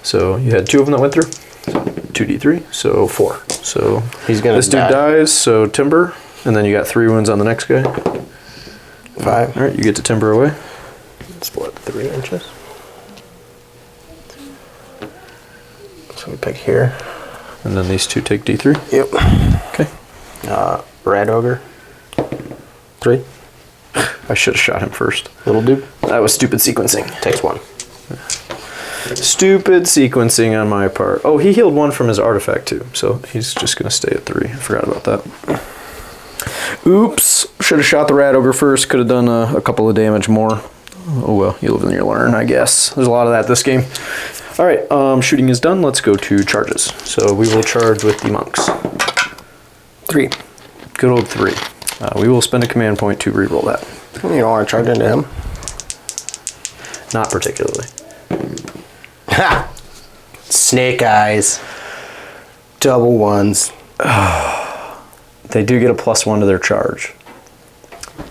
So you had 2 of them that went through. So 2D3, so 4. So He's gonna this dude dies, so Timber. And then you got 3 wounds on the next guy. 5. All right, you get to Timber away. Split 3 inches. So we pick here. And then these 2 take D3. Yep. Okay. Red Ogre. 3. I should have shot him first. Little dude. That was stupid sequencing. Takes 1. Stupid sequencing on my part. Oh, he healed 1 from his artifact too, so he's just gonna stay at 3. I forgot about that. Oops, should have shot the Rat Ogre first. Could have done a couple of damage more. Oh well, you live and you learn, I guess. There's a lot of that this game. All right, shooting is done. Let's go to charges. So we will charge with the monks. 3. Good old 3. We will spend a command point to reroll that. You don't want to charge into him? Not particularly. Ha! Snake eyes. Double 1s. They do get a +1 to their charge.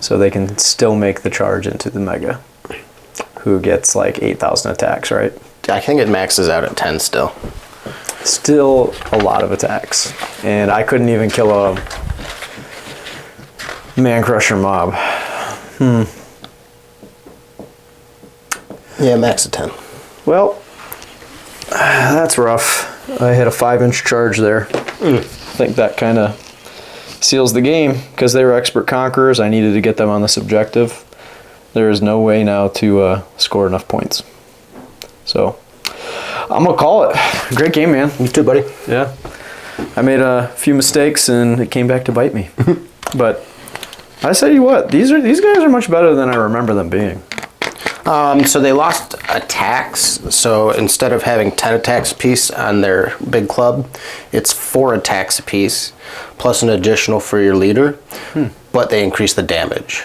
So they can still make the charge into the Mega, who gets like 8,000 attacks, right? I think it maxes out at 10 still. Still a lot of attacks. And I couldn't even kill a Man Crusher mob. Yeah, max at 10. Well, that's rough. I had a 5-inch charge there. I think that kind of seals the game. Because they were expert conquerors, I needed to get them on this objective. There is no way now to score enough points. So, I'm going to call it. Great game, man. You too, buddy. Yeah. I made a few mistakes and it came back to bite me. But I tell you what, these guys are much better than I remember them being. So they lost attacks. So instead of having 10 attacks apiece on their big club, it's 4 attacks apiece, plus an additional for your leader. But they increased the damage.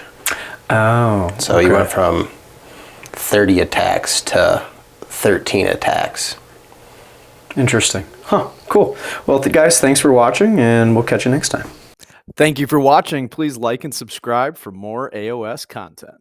Oh. So you went from 30 attacks to 13 attacks. Interesting. Huh. Cool. Well, guys, thanks for watching, and we'll catch you next time. Thank you for watching. Please like and subscribe for more AOS content.